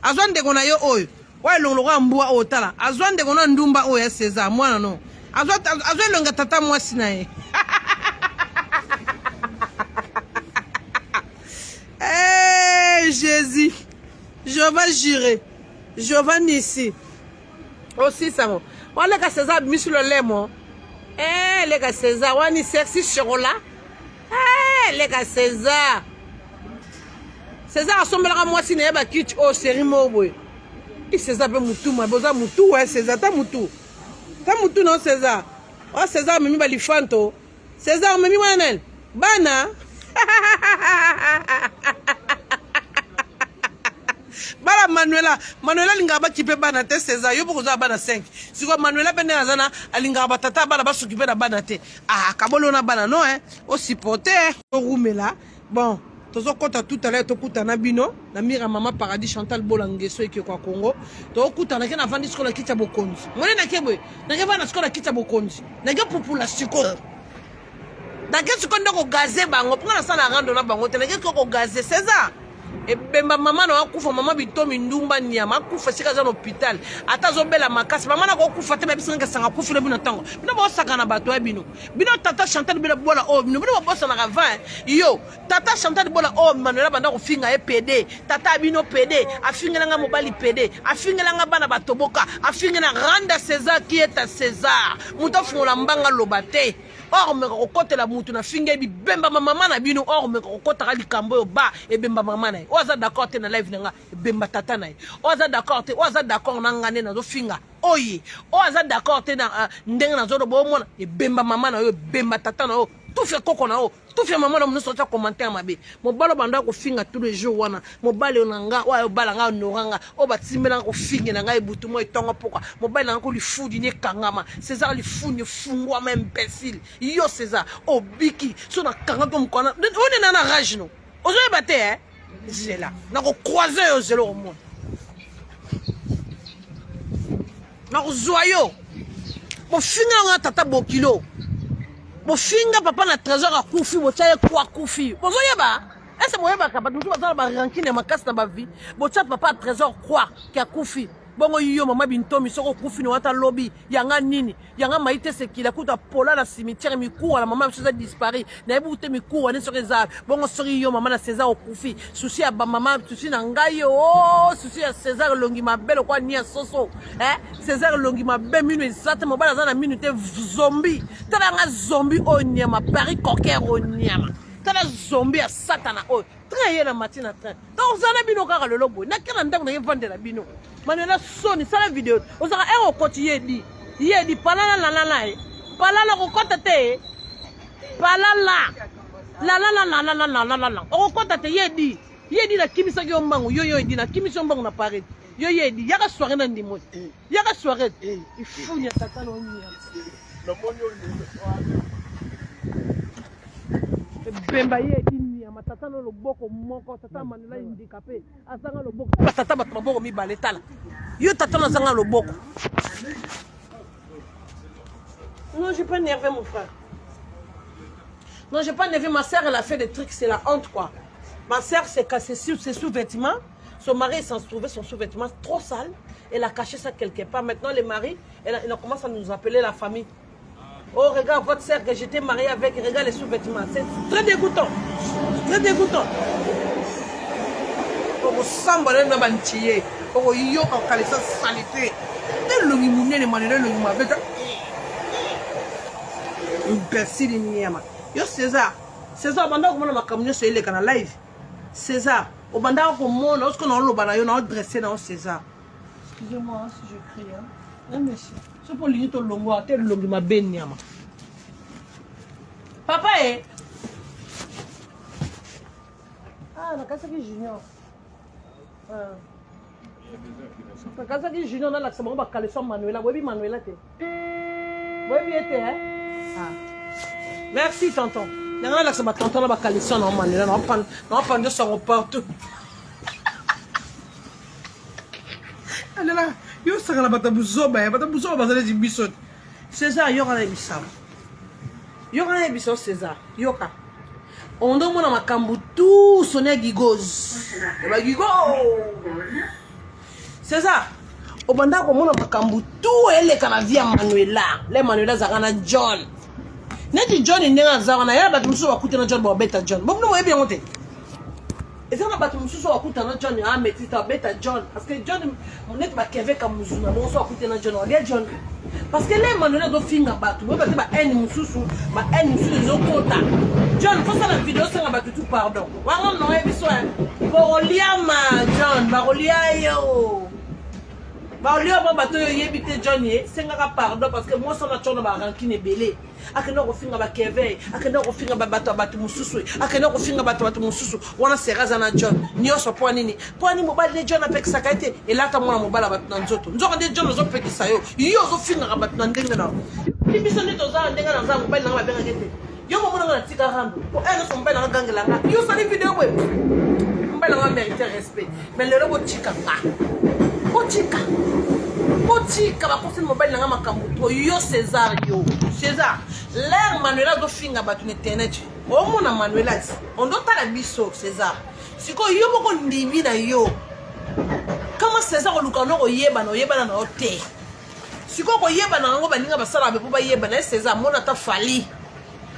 azonde kona yo oyo ouais longa mbwa otala azwande kona ndumba oya César mwana no azwelonga tata mwasi nae Jésus je vais jurer je vais ici aussi ça bon wala ka César misu le lemo les gars César wani sexy chocolat les gars César asombela mwasi na ba kitch o série moboy César peut moutou, ma bosa moutou, César, ta moutou non César. Oh César, mimi balifanto. César, mimi wanel. Bana. Bala Manuela lingaba kipe bana te César, yo pour bana 5. Si quoi Manuela bende azana alingaba tata bana ba s'occuper na bana te. Kabolo na bana non au supporter, au roumela. Bon. Tozo kota tout à l'heure tokuta na bino na mira mama paradis Chantal Bolangeso eke kwa Congo to kuta na kena vandi skola kicha bokonzi mone na kebwe na keba na skola kicha bokonzi na ke population ko na ke sikondo ko gaze bango pona sana rando na bango te na ke ko gaze César ebemba mama na akufa mama bitomi ndumba nyama akufa sika za hôpital ata zobela makasi mama na ko kufa te bisinga sanga kufa le bino tango bino bo saka na bato ya bino tata Chantal bela bola bino bosa na ravin yo tata Chantal bola Manuela banda ko finga PD tata bino PD afinga nga mobali PD afinga nga bana batoboka afinga na randa César qui est à César muto fungola mbanga lobate or me ko kotela mutu na finga bibemba mama na bino or me ko kotaka likambo yo ba ebemba mama na oza d'accord te na live nanga bemba tata na oza d'accord te oza d'accord na ngane na zo finga oyi oza d'accord te na ndenga na zo do bomona bemba mama na yo bemba tata na yo tout fait koko na yo tout fait maman na nous sortir commentaire mabe mobalo banda ko finga tous les jours wana mobale onanga wa obala nga noranga o batimbela ko finga na ngai butu mo itonga pourquoi mobale na ko li fudi ne kangama César li funi fungwa ma imbécile yo César obiki so na kanga ko mkona on na rage no ozo ebate j'ai là na ko croiser yo zelo au monde na ko joyeux mo finga nga tata bokilo finga papa na trésor a kufi botia kwa kufi bozo yeba ese moyeba ka batu bazala ba rankine makasi na ba vie botia papa trésor kwa ki a kufi bongo yo mama bintomi soko kufi ni wata lobby yanga nini yanga maite sekila kuta pola na cimetière mikuwa la mama msuza dispari na ebu ute mikuwa ne soko za bongo sori yo mama na César okufi souci ya ba mama souci na ngai souci ya César longi mabelo kwa nia soso César longi mabe minu esate mobala za na minute zombie tala nga zombie o nyama Paris coquer o nyama tala zombie ya satana o traye na matina train donc zana bino kaka le lobo na kena ndango na vendre la bino Manuela soni sala vidéo osaka ero koti yedi palala palala ko kota te palala la o kota te yedi na kimisa yo mbangu yo yedi na kimisa mbangu na Paris yo yedi yaka soirée na ndimo yaka soirée ifunya tata no nya bemba yedi matata no loboko moko tata Manuela handicapé azanga loboko tata bato maboko mibale tala yo tata na zanga loboko non j'ai pas énervé mon frère non j'ai pas énervé ma sœur elle a fait des trucs c'est la honte quoi ma sœur s'est cassé ses sous-vêtements son mari s'en trouvait son sous-vêtement trop sale elle a caché ça quelque part maintenant les maris elle commence à nous appeler la famille. Oh, regarde votre sœur que j'étais mariée avec, regarde les sous-vêtements. C'est très dégoûtant. Très dégoûtant. okosamba na bantiye okoyoka kokalisa salite elongi monene manela elongi mabe imbécile nyama yo César obanda komona makambo nyonso eleka na live César obanda komona osko na oloba na yo na odresse na yo César excusez-moi si je crie hein monsieur c'est pour lingi to longo ate longi mabe nyama papa nakasaki junior nakasaki junior nalakisa bango bakaleso manuela boyebi manuela te boyebi ye te merci tonton nanga nalakisa batonton na bakaleso na manuela naopande sango partout alela yo sakala bata buzoba bazaleti biso César yoka na yebisa César yoka ondomona makambo tout sonne gigoz bagigo César obanda komona makambo tout eleka na vie ya Manuela le Manuela zaka na John neti John ndenge azaka na ya bato mususu bakute na John babeta John bomuno moyebi yango te ezana bato mususu bakuta na John ametita beta John parce que John neti bakeveka muzuna bonso bakute na John olia John parce que le Manuela do finga bato boyeba te ba eni mususu ezokota John faut ça la vidéo ça va tout pardon wanga no ebiso boliama John barolia yo barolia ba bato yo yebite John ye senga pardon parce que moi ça na chono ba rankine belé akenda ko finga ba keve akenda ko finga ba bato mususu akenda ko finga bato mususu wana seraza na John nyoso po nini mobali de John apekisa kaite elata mwana mobala bato na nzoto de John zo pekisa yo zo finga bato na ndenga na biso nito za ndenga na za mobali na ba benga kete yo mo mona tika rando po eno so mbela ngangela nga yo sali video we mbela nga mérite respect mais le robot chika ba conseil mobile nga makambo to yo César l'air Manuela do finga batu internet o mona Manuela on doit la biso César siko yo moko ndimi na yo kama César oluka no oyeba na hotel siko ko yeba na ngo baninga basala be po ba yeba na César mona ta fali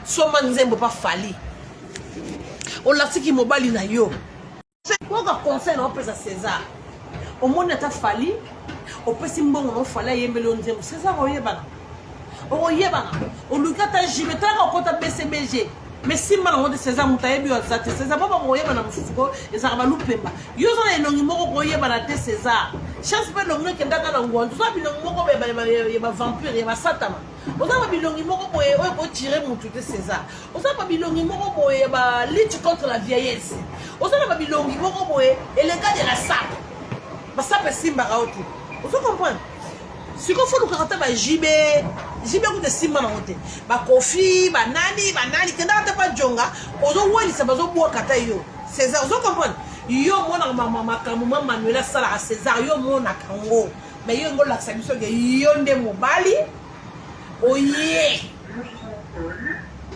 soma nzembo pa fali olatiki mobali na yo koka conseil na opesa César omona ta fali opesi mbongo no fala yembelo nzembo César oyebana olukata jimetaka okota BCBG mais simba na de César mutayebi wa zate César baba oyebana musuko ezaka balupemba yo zona elongi moko koyebana te César chance pe longi kendaka na ngwandu so bilongi moko ba vampire ya basatama ozaba bilongi moko boye oyo ko tirer mutu te César ozaba bilongi moko boye ba lutte contre la vieillesse ozaba bilongi moko boye elenga de la sape ba sape simba raotu ozo comprendre siko fo lukata ba jibe ku de simba na wote ba kofi ba nani kenda ta pa jonga ozo walisa bazo bwa kata yo César ozo comprendre yo mona makambo Manuela sala César yo mona kango mais yo ngola sa biso yo nde mobali oye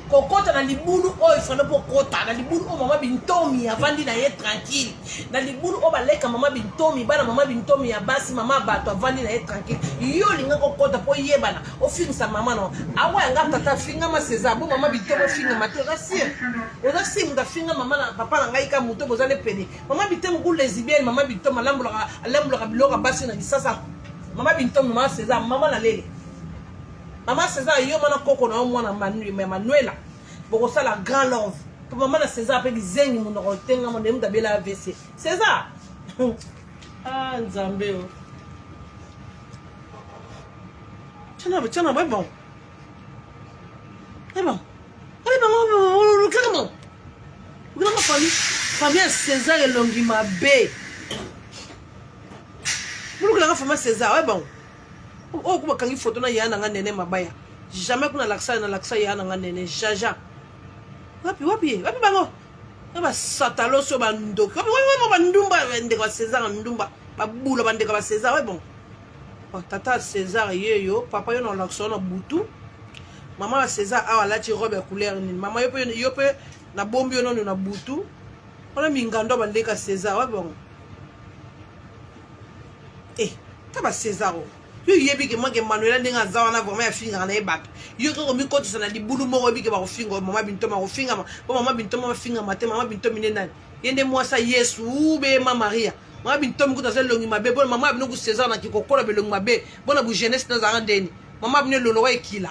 kokota na libulu oyo fana po kota na libulu o mama bintomi avandi na ye tranquille na libulu o baleka mama bintomi bana mama bintomi ya basi mama bato avandi na ye tranquille yo linga kokota po yebana o finisa mama no awa nga tata finga ma César bo mama bintomi finga mato oza sim da finga mama na papa na ngai ka muto bozale pene mama bintomi ku lesbienne mama bintomi alambuloka biloka basi na lisasa mama bintomi mama César mama na lele Maman César yo mana koko na mwana Manuela boko sala grand love pour maman na César pe zengi mon rotenga mon dem tabela AVC César ah nzambe o tena ba bon comment Fabien César et longi ma bé vous le fameux César ouais bon oh kuma kangi photo na yana nga nene mabaya jamais kuna laksa yana nga nene jaja wapi bango ba satalo so bandoki wapi mo bandumba ndeko ba César ndumba babula bandeko ba César ouais bon tata César yeyo papa yo na laksa na butu mama ba César awa lati robe couleur ni mama yo pe na bombi yo no na butu ona mingando bandeka César ouais bon taba César yo yebi ke manke Manuela ndinga zawana vraiment ya finga na ebatu yo ko mi koti sana di bulu mo yebi ke ba ko finga mama binto ma ko finga mama binto ma finga mate mama binto minena yende mwasa Yesu be ma Maria mama binto mkuta za longi mabe bona mama bino ku César na kikokola be longi mabe bona bu jeunesse na za ndeni mama bino lolo wa ekila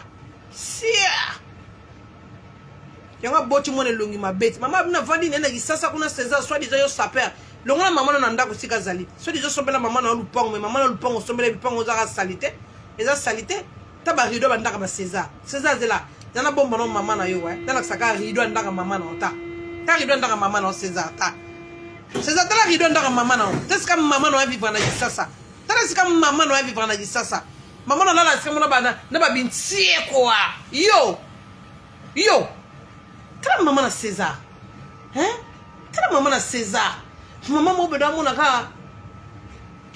sia yanga boti mone longi mabe mama bino vandi nena kisasa kuna César soit disant yo saper longola mama na ndako sika zali so dizo sombela mama na lupango mais mama na lupango sombela lupango za salite eza salite taba rido ba ndaka ba César zela zana bomba no mama na yo tala saka rido ndaka mama na ta rido ndaka mama na César César tala rido ndaka mama na teska mama na vivre na kisasa tala sika mama na vivre na kisasa mama na lala sika mona bana na ba bintie kwa yo tala mama na César tala mama na César mama mo bedo amona ka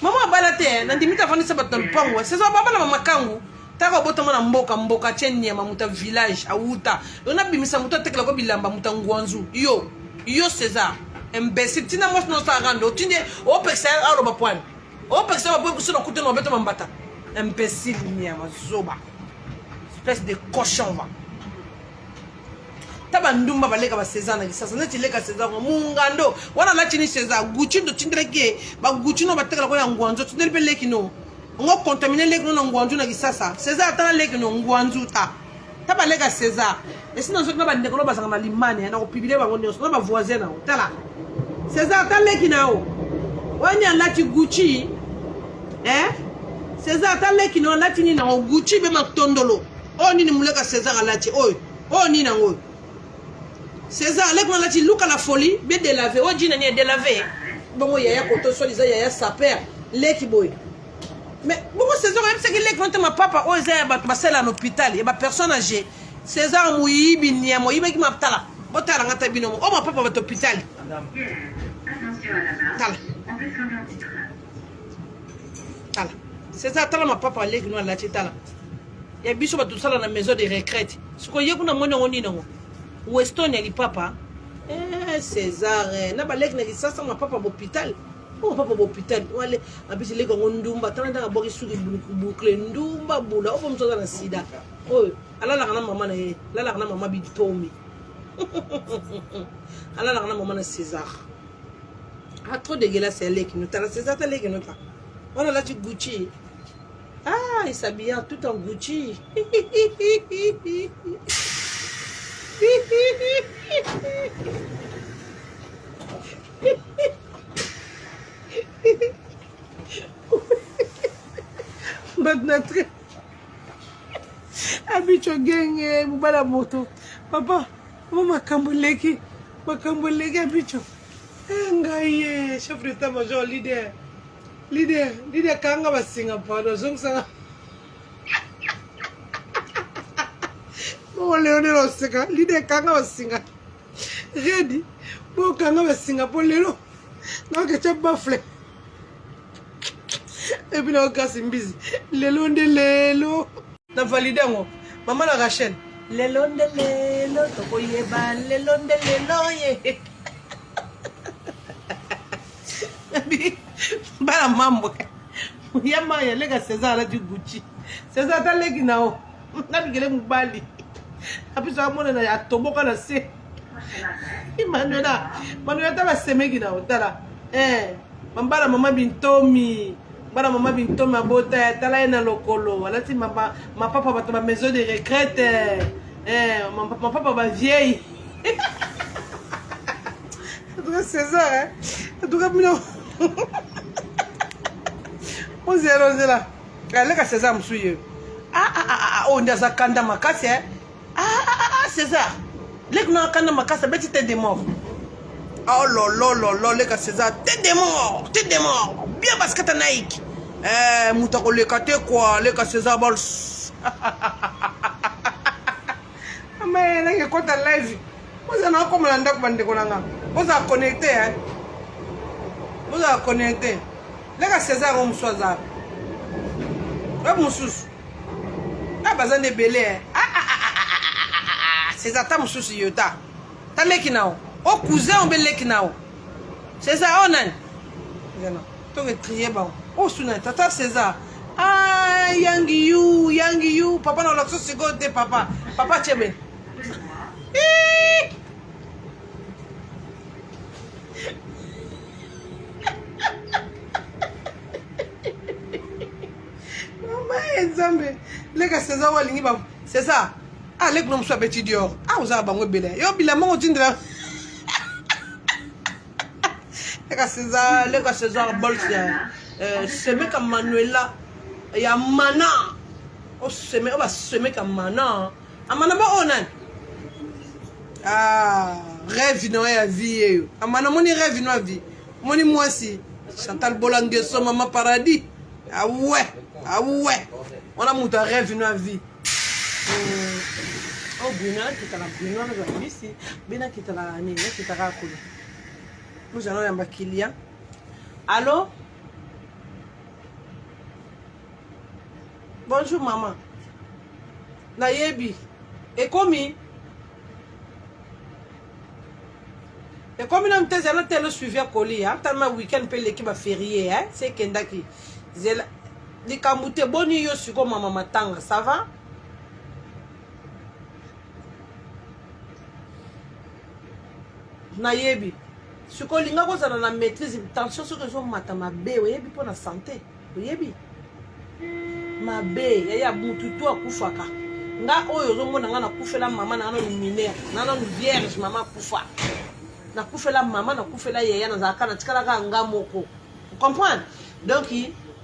mama bala te na ndimita fani sabato lupango César baba na mama kangu taka bota mona mboka cheni ya mamuta village auta ona bimisa muta tekela ko bilamba muta ngwanzu yo César imbécile tina mos no sa rando tinde o pexer aro ba point o pexer ba point so na kuto no beto mambata imbécile ni ya mazoba espèce de cochon va taba ndumba baleka ba César na kisasa neti leka César mungando wana la chini César guchi ndo tindreke ba guchi no batekala ko ya ngwanzo tindele be leki no ngo contaminer leki no ngwanzo na kisasa César tala leki no ngwanzo taba leka César esina zo na ba ndeko basanga na limane na ko pibile ba ngone so na ba voisin na tala César tala leki na o wanya lati guchi César tala leki no lati ni na guchi be matondolo o nini muleka César alati o nini na ngo César, avec moi là tu look à la folie, bien délavé. Oh Dina ni délavé. Bon il y a koto so disait il y a sa père, leki boy. Mais bon César même c'est que leki quand ma papa oh ça ba sel à l'hôpital, et ba personne âgée. César mouyi binia moi qui m'a tala. Botala ngata bino. Oh ma papa va à l'hôpital. Attention à la marche. On peut sonner un titre. Tala. César tala ma papa leki no la tala. Ya biso ba tout ça dans la maison de retraite. Ce ko yekuna mona ngoni nango. Weston ya papa César na balek na kisasa ma papa l'hôpital oh papa l'hôpital wale abisi leko ndumba tanda ka boki suki boucle ndumba bula o mtoza na sida oh alala kana mama na ye alala kana mama bitomi alala kana mama na César trop dégueulasse leki no tala César ta leki no ta on la tu Gucci il s'habille tout en Gucci Badnatre Abicho genge mubala moto papa mama kamboleki abicho ngaye chef d'état major leader kanga ba Singapore zongsa oh Léonel Oseka leader kanga ba Singa ready bo kanga ba Singapore lelo na ke bafle et puis na kasi mbizi lelo na valide ngo mama na Rachel lelo to koyeba lelo ye bala mambo ya maya lega César la du Gucci César ta legi nao na bigele mubali apiso amona na atoboka na se Manuela ta ba semegi na otala mambala mama bintomi abota tala na lokolo alati ma papa bato ba maison de retraite ma papa ba vieille tout César tout cas mino on zero là leka César msuye on ndaza kanda makasi César leka na kanda makasi beti te de mort oh lolo leka César te de mort bien parce que t'as naïk mutako leka te quoi leka César bols mais là il compte live vous en avez comme la ndako bande konanga vous a connecté leka César on msoza mususu bazan de belé César ta mususu yota ta leki nao o cousin on be leki nao César onan to que trier ba o suna tata César yangi you papa na la sauce gote papa chebe mama nzambe leka César walingi ba c'est ça ah lek nom so petit dior ah uza bango bele yo bila mongo tindra leka César bolsia seme ka Manuela ya mana o seme o ba seme ka mana amana ba onan rêve no ya vie amana moni rêve no vie moni moi si Chantal Bolangeso mama paradis ah ouais on a muta rêve no vie oh bina kitala bina na bisi bina kitala ni kitala kulu nous allons yamba kilia allô bonjour maman nayebi ekomi na mteze na tele suivi akoli hein tellement week-end pe l'équipe a férié hein c'est kendaki zela likamute boni yo siko mama matanga ça va nayebi siko linga kozala na maîtrise tension soki ezomata mabe oyebi mpo na santé oyebi mabe yaya mutu to akufaka nga oyo ozomona nga nakufela mama na ngana luminaire nana vierge mama kufa nakufela mama nakufela yaya nazalaka natikalaka nga moko comprendre donc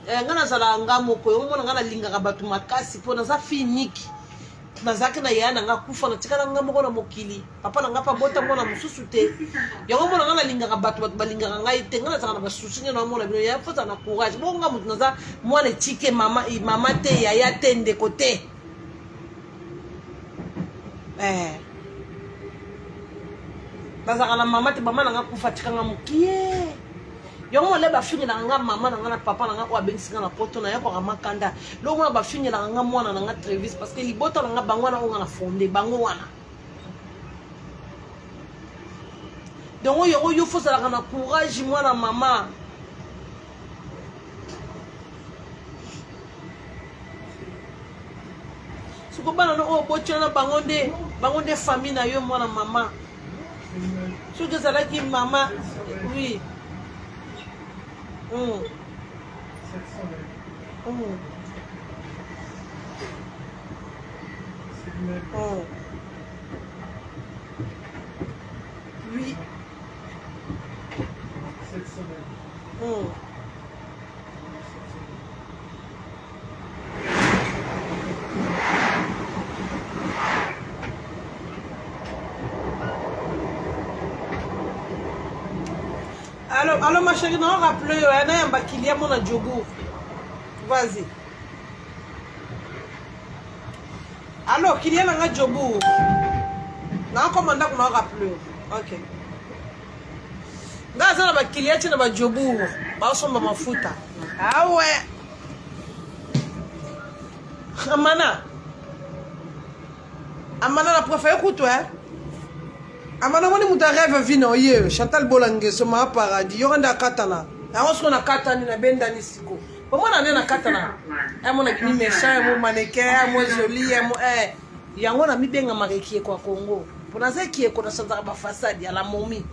nga nazala nga moko omona nga nalingaka bato makasi mpo naza finiki nazaki na yaya nanga kufa natikala nga moko na mokili papa nanga pa bota mwana mosusu te yango mona nga nalingaka bato balingaka ngai te nga nazaka na basusi nyo namona bino yaya foza na courage bongo nga moto naza mwana etike mama te yaya te ndeko te nazaka na mama te mama nanga kufa tikanga mokie yango mole bafingelaka nga mama nanga na papa nanga oyo abengisinga na poto nayokwaka makanda longo mona bafingelaka nga mwana nanga Travis parce que libota nanga bango wana oyo nga na fonde bango wana donc oyo yo fozalaka na courage mwana mama siko bana no oyo botiana bango nde famille na yo mwana mama soki ezalaki mama oui Oui. Cette semaine. Alors ma chérie, non, rappelez, il y a mon adjobour. Vas-y. Alors, qu'il y a un adjobour. Non, comment on a rappelé. Ok. Dans un qu'il y a un adjobour. Bah, ma fouta. Ah ouais. Amana, la prof, écoute-toi. Amana moni muta rêve vino ye Chantal Bolangeso ma paradis yo renda katana na osko na katani na benda ni siko pomo na na katana mona kini méchant mo mannequin mo joli mo yango na mibenga marekie kwa Congo pona za kie ko na sanza ba façade ya la momie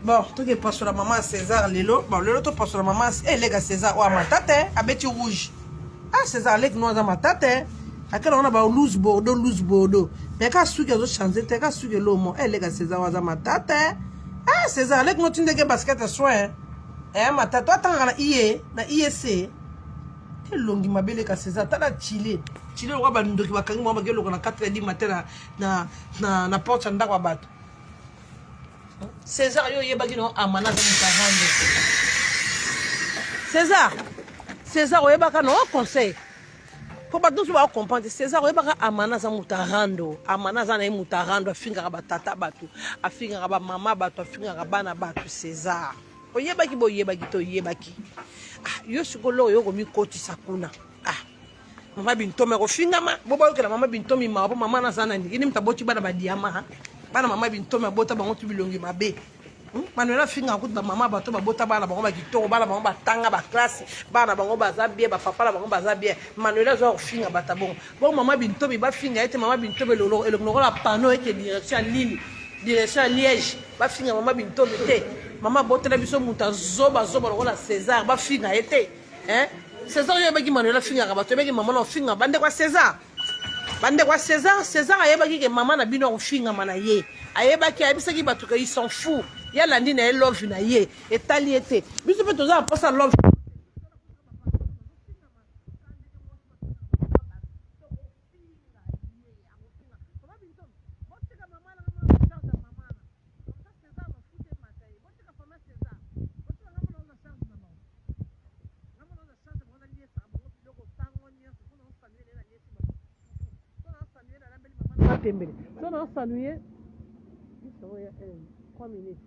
bon to ke passe la maman César lelo bon lelo to passe la maman les gars César o amatate abeti rouge César lek no za matate akela ona ba loose bordeaux mais ka suki azo changer te ka suki lomo les gars César waza matata César lek no tinde ke basket soin matata atanga na IEC te longi mabele ka César tala chile kwa ba ndoki bakangi mo magelo na 4h du matin na porte ndako ba bato César yo yebaki no amana za mutarande César oyebaka no conseil faut pas tous va comprendre César oyebaka amana za mutarando amana za na mutarando afinga ba tata bato afinga ba mama bato afinga bana bato César oyebaki boyebaki to yebaki yo sikolo yo komi koti sakuna mama bintome ko finga ma bobo ke la mama bintomi ma mama na sana ndiki ni mtaboti bana ba diama bana mama bintome bota bango tu bilongi mabe Manuela finga kuta mama bato babota bana bango ba kitoko bana bango batanga ba classe bana bango baza bien ba papa la bango baza bien Manuela zo finga bata bon mama bintobi ba finga ete mama bintobi lolo eloko la panneau ete direction ligne direction Liège ba finga mama bintobi te mama botela biso muta zoba lokola César ba finga ete César yo baki Manuela finga ka bato baki mama no finga bande kwa César ayebaki ke mama na bino ko finga mana ye ayebaki ayebisaki bato ke ils s'en fout ya landi na love na ye etali ete biso pe toza posa love So on s'ennuyer 3 minutes.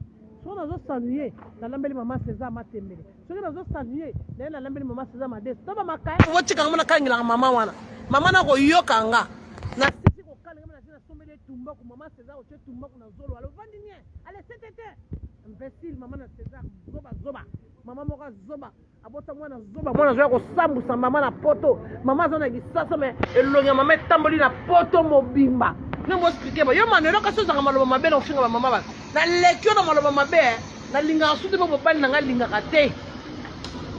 So on s'ennuyer na lambeli mama César matembele. So on s'ennuyer na lambeli mama César made. To ba makaya wochi kanga na kangila mama wana. Mama na ko yokanga. Na sisi ko kanga na sina sombele tumba ku mama César o tumba ku na zolo. Alo vandi nie. Ale tete. Imbécile mama na César zoba. Mama moka zoba. Abota mwana zoba mwana zo ko sambusa mama na poto. Mama zo na gisasa me elonga mama tamboli na poto mobimba. Non expliquer ba yo Manuela ka soza maloba mabe na finga ba mama ba na lekio na maloba mabe na linga sude bo bali na ngalinga kate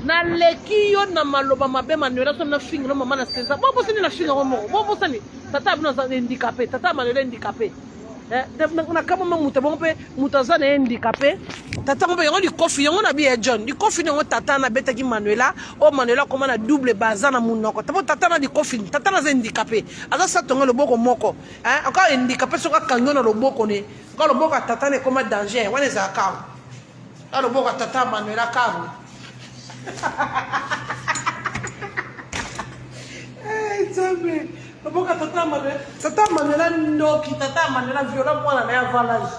na lekio na maloba mabe Manuela so na finga no mama na César bo sini na finga mo bo sani tata bino za handicapé tata Manuela handicapé na kama muta bon pe mutaza na handicapé tata mo yango di kofi yango na bi John di kofi ngo tata na beta ki Manuela o Manuela koma na double baza na munoko tata na di kofi tata na handicapé aza sa tonga loboko moko encore handicapé so ka kango na loboko ne ko loboko tata ne koma danger wana za ka loboko tata Manuela kavu Jambe loboko tata Manuela ndoki tata Manuela violent mwana na avant l'âge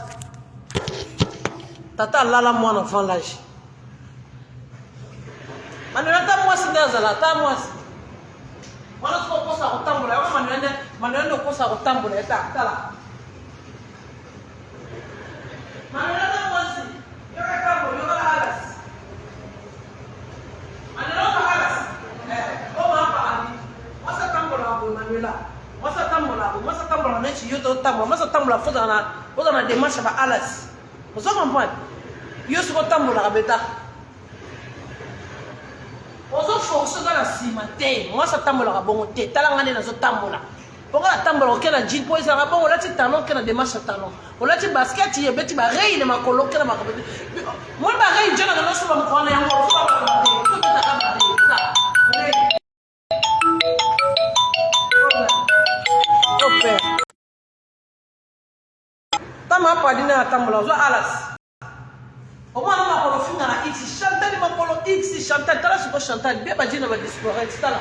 tata lala mwana avant l'âge Manuela ta mwasi ndazala ta mwasi mwana ko kosa kotambola yo Manuela ndo kosa kotambola eta tala Manuela ta mwasi yo ka tambola yo ka halas Manuela ka halas o ma pa ali mwasa tambola ko Manuela mwasa tambola mechi yo to tambola mwasa tambola foza na démarche ba halas vous comprenez yo se tambola ka beta ozo force dans la cimate mwasa tambola ka bongo te talanga ne nazo tambola bongo la tambola ke na jean po ezala bongo lati talon ke na démarche talon olati basket ye beti ba rei ne makolo ke na makolo mo ba rei jona na so ba mkwana yango so ba ko to ta ka ba rei Ope. Tama padina tambola zo alas. O mwana makolo finga na X Chantal makolo X Chantal tala suko Chantal be ba jina ba disparaître tala.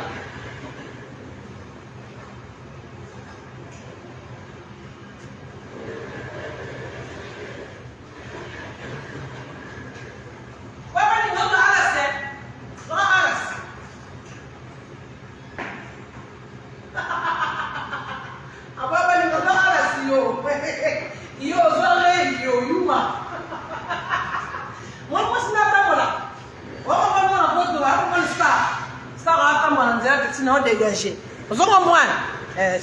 Dégagé. Vous avez moi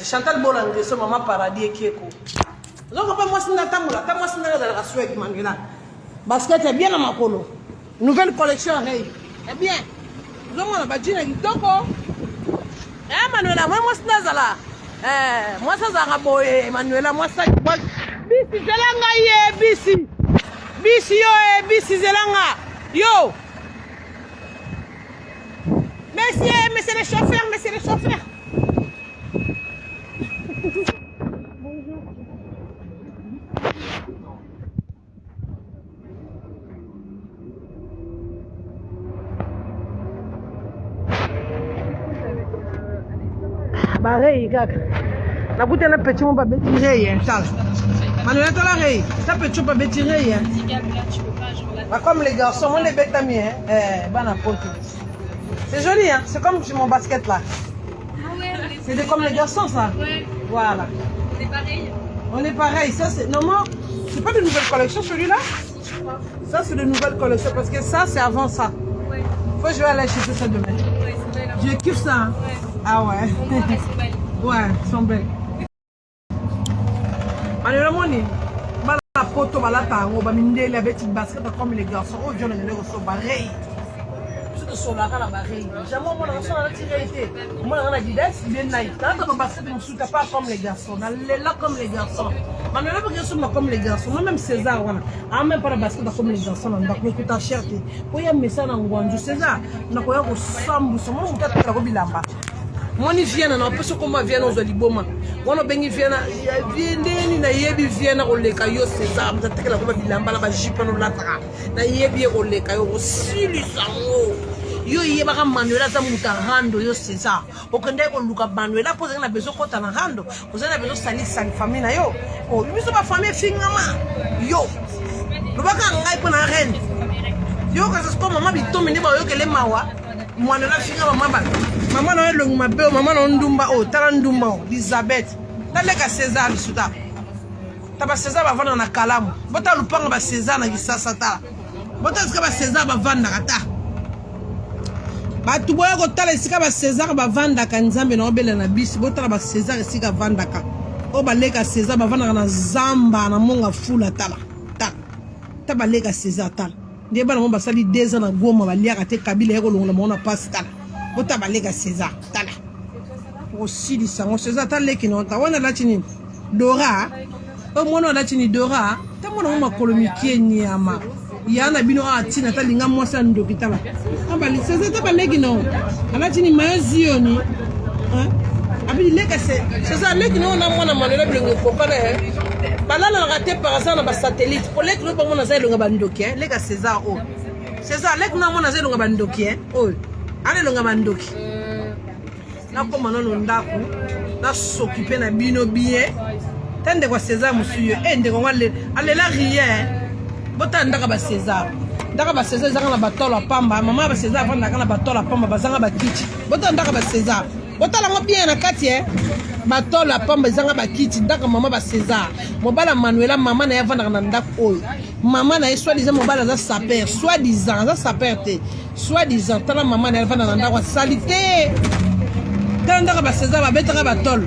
Chantal Bolangé, c'est maman paradis qui est cool. Vous avez pas moi c'est Natamula, ta moi c'est la Suède Manuela. Basket est bien dans ma colo. Nouvelle collection est bien. Vous avez ma badine qui toko. Manuela, moi c'est Nazala. Moi ça Zaraboé, Manuela, moi ça Bisi Zelanga ye Bisi. Bisi yo Bisi Zelanga. Yo. Monsieur le chauffeur, monsieur le chauffeur. Bonjour. Pareil, kaka. Na kuta na petit mo ba betire hier, tal. Manuela tola rei, ça petit pas betire hier. Pas comme les garçons, on les bête amis bana poto. C'est joli, hein? C'est comme mon basket là. Ah ouais, c'est comme les garçons, ça? Ouais. Voilà. On est pareil. On est pareil. Ça, c'est. Normalement, c'est pas de nouvelle collection celui-là? Ça, c'est de nouvelles collections parce que ça, c'est avant ça. Ouais. Faut que je vais aller acheter ça demain. Ouais, c'est belle. Je kiffe ça. Hein. Ouais. Ah ouais. Elles sont belles. Ouais, elles sont belles. Alors, moi, la photo, la tango, mindele avec une basket comme les garçons. Oh, Dieu, les négociants sont pareils. Je suis sur la rana pareil. Jamais on a reçu la tirée. Moi, on a dit d'être bien naïf. Quand on a basket, on ne soutient pas comme les garçons. On est là comme les garçons. On est là comme les garçons. Moi-même, César, on a même pas de basket comme les garçons. On a coûté cher. Pour y avoir ça dans le César, on a quoi au sambu. Moi, je suis très bilamba. Moi, je viens, on peut se comment vient aux Oliboma. Moi, je viens, na yebi viens au Lekayo César. Je suis là comme bilamba, la jipe no latra. Na yebi au Lekayo, sili sango. Yo yeba Manuela za mutarando yo César. Okende ko luka Manuela pose na bezo kota na rando. Pose na bezo sali famille na yo. Oh, biso ba famille fingama. Yo. Lobaka ngai po na reine. Yo ka se ko mama bitomi ni ba yo kele mawa. Manuela fingama mama. Mama na elongi mabe, mama na ndumba o, tala ndumba o, Elizabeth. Taleka César bisuta. Taba César ba vanda na kalamu. Bota lupanga ba César na kisasa ta. Bota sika ba César ba vanda kata. Batu boya ko tala sika ba César ba vanda ka nzambe na obela na bisi. Bota ba César sika vanda ka. O ba leka César ba vanda na zamba na monga fula tala. Ta. Taba leka César tala. Ndiye bana mo basali 2 ans na Goma ba liaka te Kabila yeko longola mo na passe tala. Bota ba leka César tala. Aussi du sang César tala leki no ta wana la chini Dora. O mona la chini Dora. Ta mona mo makolomiki nyama. Yana bino atina ta linga mwasa ndokitala. Ambali César ta ba leki no. Ala chini mazioni. Hein? Abi leka César leki no na mona Manuela bilongo kopana hein. Balala raté par ça na ba satellite. Pour leki no ba mona za longa bandoki hein. Leka César o. César leki no mona za longa bandoki hein. O. Allez longa bandoki. Na koma no ndako. Na s'occuper na bino bien. Tande kwa César musuyo. Ende ko ngale. Ale la rien. Bota ndaka ba César. Ndaka ba César zanga na batola pamba. Mama ba César vanda kana batola pamba bazanga ba kiti. Bota ndaka ba César. Bota la ngo bien na kati hein. Batola pamba zanga ba kiti ndaka mama ba César. Mobala Manuela mama na yavanda na ndako oyo. Mama na soit disant mobala za saper, soit disant za saper te. Soit disant tala mama na yavanda na ndako salité. Tala ndaka ba César ba betaka ba tol.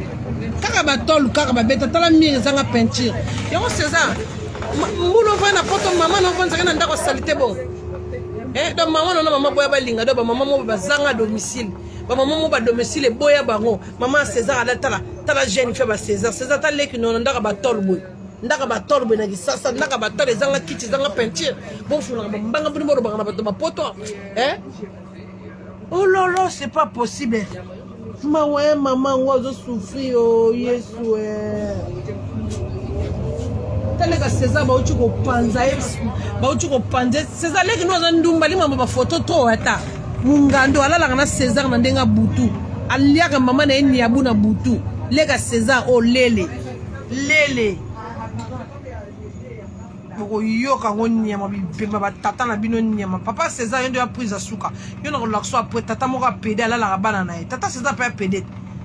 Kaka ba tol kaka ba beta tala mire zanga peinture. Yango César Moulo va na poto maman non vendre na ndako salité bon. Donc maman non maman boya ba linga do ba maman mo ba zanga domicile. Ba maman mo ba domicile boya bango. Maman César ala tala jeune fait ba César. César ta leki non ndaka ba tol boy. Ndaka ba tol boy na kisasa ndaka ba tol zanga kiti zanga peinture. Bon funa ba mbanga bino bo ba na ba poto. Oh là là, c'est pas possible. Maman ozo souffrir oh Yesu Talega César ba uchi ko panza ba uchi ko panza César leki no za ndumba lima ba photo to ata mungando alala kana César na ndenga butu aliaka mama na eni abu na butu lega César o lele boko yoka ngonyama bibemba ba tata na bino nyama papa César yendo ya prise asuka yo na relaxo après tata moka pede alala bana na tata César pa pede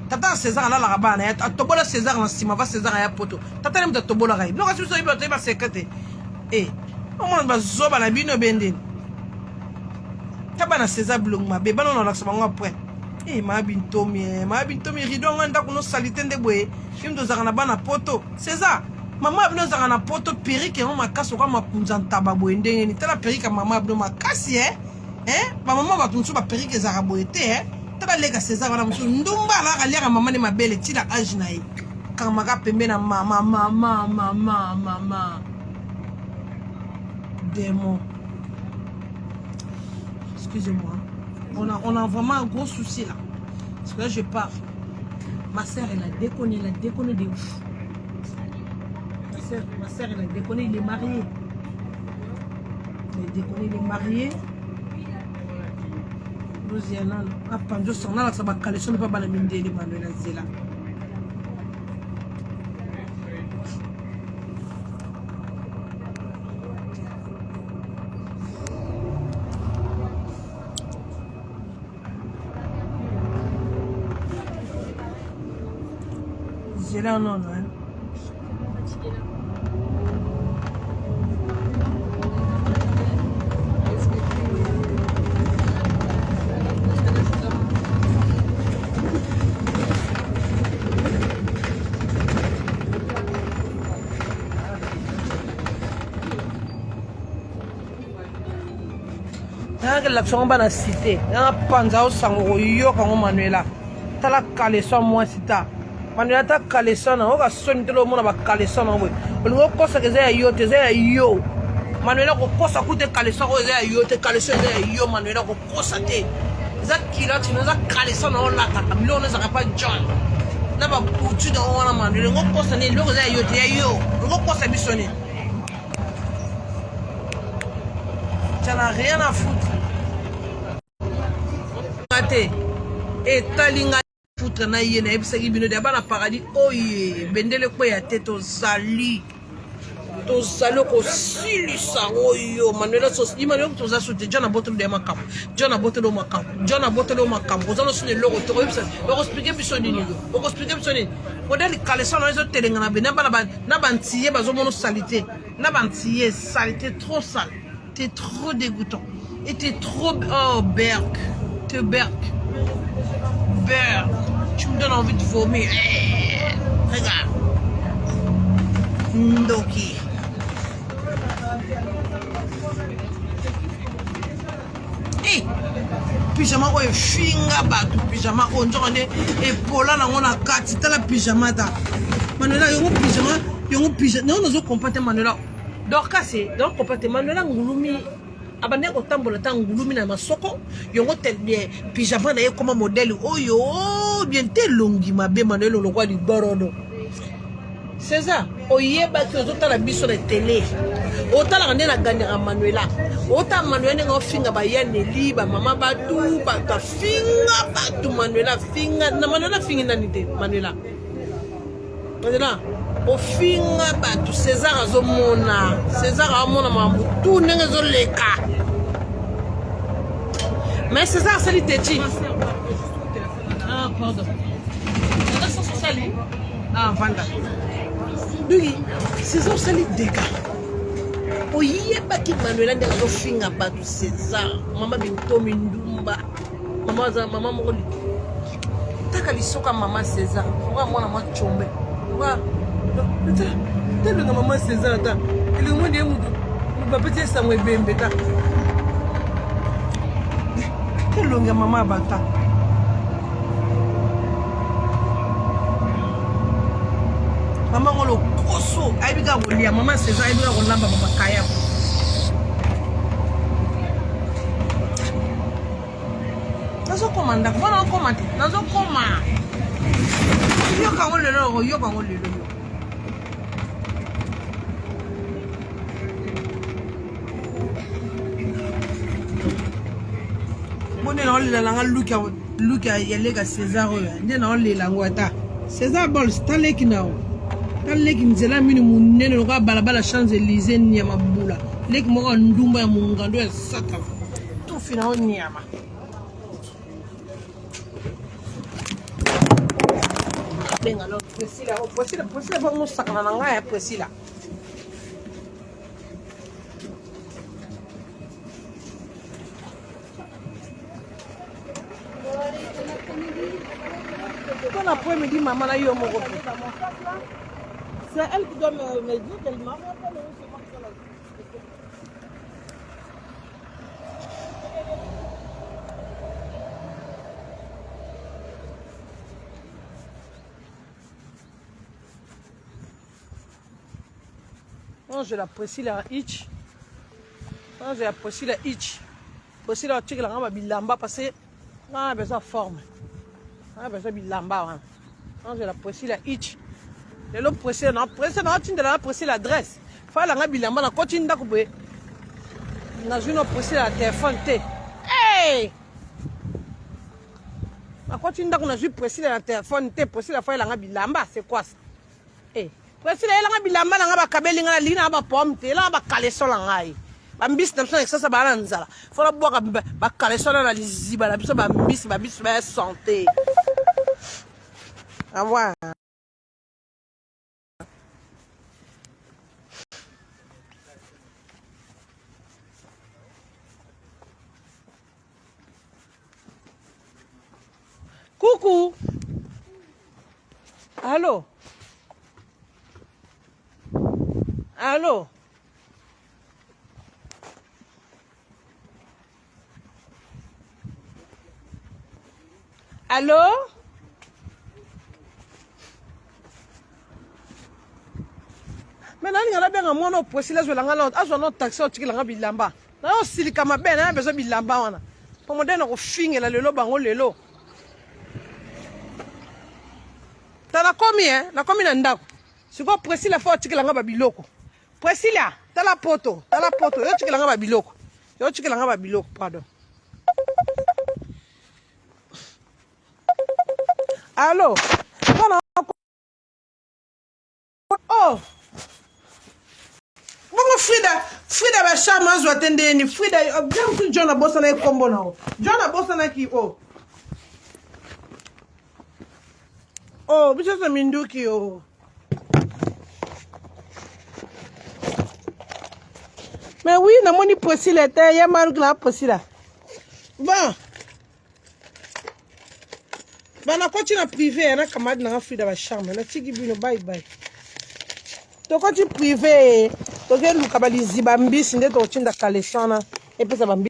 Tata César là la bana ya tobola César na sima va César ya poto tata nem tobola rai no kasi so iba te ba sekete o mo ba zoba na bino bende tabana César blong ma be bana na laksa bango après ma bintomi rido nganda kuno salite ndeboye kimdo zaka na bana poto César mama bino zaka na poto perike mo makaso kwa mapunza ntaba boye ndenge ni tala perike mama bino makasi ba mama ba tunsu ba perike zaka boye te Tala lega César wana musu ndumba la kaliaka mama ni mabele tila age na ye kama ka pembe na mama démon. Excusez-moi. On a vraiment un gros souci là. Parce que là je pars. Ma soeur elle a déconné de ouf. Ma soeur elle a déconné, il est marié. Il est marié. Nous y allons. Après, je suis là, ça va caler. Je ne peux pas me demander les Manuela Zela. Zela, non. nanga l'action ba na cité nanga panza o sango yo kango Manuela tala caleçon moi sita Manuela ta caleçon o ka soni telo mona ba caleçon no olingo kosa ke za yo te za yo Manuela ko kosa ku te caleçon o za yo te caleçon za yo Manuela ko kosa te za kilote no za caleçon no la ta kamilo no za ka pa John na ba putu do wana Manuela ngo kosa ne lo za yo te yo ngo kosa bisoni. Ça n'a rien à foutre. Et talinga foutre na yena ebisaki bino de bana paradis oye bendele ko ya tete ozali ko silisa oyo Manuela sos Manuela to za soute John abotelo de makam John abotelo makam ozalo sune logo to ebisa ko expliquer biso nini ko expliquer biso nini modeli caleçon na zo telenga na bena bana na bantiye bazo mono salité na bantiye salité trop sale. T'es trop dégoûtant. Et t'es trop... Oh, Berk. Te Berk. Berk. Tu me donnes envie de vomir. Regarde. Ndoki. Eh. Pyjama oyo finga batu. Pyjama oyo njonde. Epola na ngona kati. Tala pyjama ta. Manuela, yongo pyjama. Non, nous comprenons Manuela. Donc c'est donc comportement Manuela ngulumi abane ko tambola ta ngulumi na masoko yongo tel bien pyjama na ye comme modèle oyo bien te longi mabe Manuela lo kwa di borodo César oyeba ki ozota la biso na télé otala ngane na ganya Manuela ota Manuela ngo finga ba yane liba mama batu ba finga batu Manuela finga na Manuela finga nani te Manuela au fin batu César azomona César amona mambu tout ndenge zo leka mais César sali teti ah pardon ça sali ah vanda dugi César sali deka oyeba ki Manuela ndenge zo finga batu César mama bintomi ndumba mama mokoli taka lisoka mama César kwa mwana mwa chombe kwa tellement maman César ta il est moins de nous peut-être ça moi bembe ta tellement maman bata maman ngolo koso ayibiga ngolia maman César ayibiga ngolamba mama kaya nazo komanda bona komate nazo koma yoka ngolelo Mone na ole la nga Luka yelega César oyo nde na ole la ngwata César bol staleki nao taleki nzela mini munene loka balabala Champs-Élysées nyama bula leki moko ndumba ya mungando ya sata tout fina on nyama benga no Priscilla ba mo sakana na nga ya Priscilla après-midi, maman a eu mon repos. C'est elle qui doit me dire qu'elle m'a rappelé. Non, je l'apprécie la hitch. Non, je l'apprécie la hitch. Aussi la tique la ramba bilamba parce que on a besoin de forme. On a besoin de bilamba. Non, je l'apprécie la hitch. De l'autre pressé, non, pressé, non, tu ne dois pas presser l'adresse. Faut la ramba bilamba, on continue d'accoupler. On a une pressé la téléphone. Hey! On continue d'accoupler, on a pressé la téléphone. Pressé la fois la ramba bilamba, c'est quoi ça? Hey! Pressé la ramba bilamba, la ramba kabeli, la ligne, la ramba pomme, la ramba caleçon la ramba. Bambis na biso ça ba nzala fona boka ba kalesona na liziba na biso bambis ba biso ba santé awa coucou allô allô Allô? Mais nani ngala benga mwana oposila zo langa na azo no taxi o tikila nga bilamba. Na o silika mabe na bezo bilamba wana. Pomo dena ko fingela lelo bango lelo. Tala komi na komi na ndako. Siko presila fo tikila nga babiloko. Presila, tala poto, yo tikila nga babiloko. Yo tikila nga babiloko, pardon. Allô? Oh! Bongo Frida ba chama zo atende ni Frida bien ku John abosa na kombo na o. John abosa na ki o. Oh, biso sa minduki o. Mais oui, na moni possible était ya maru la possible. Bon. Bana continue privé na kamad na Frida ba chama na tigi bino bye bye. To continue privé to ke luka baliziba mbisi nde to chinda kalesana epesa bambi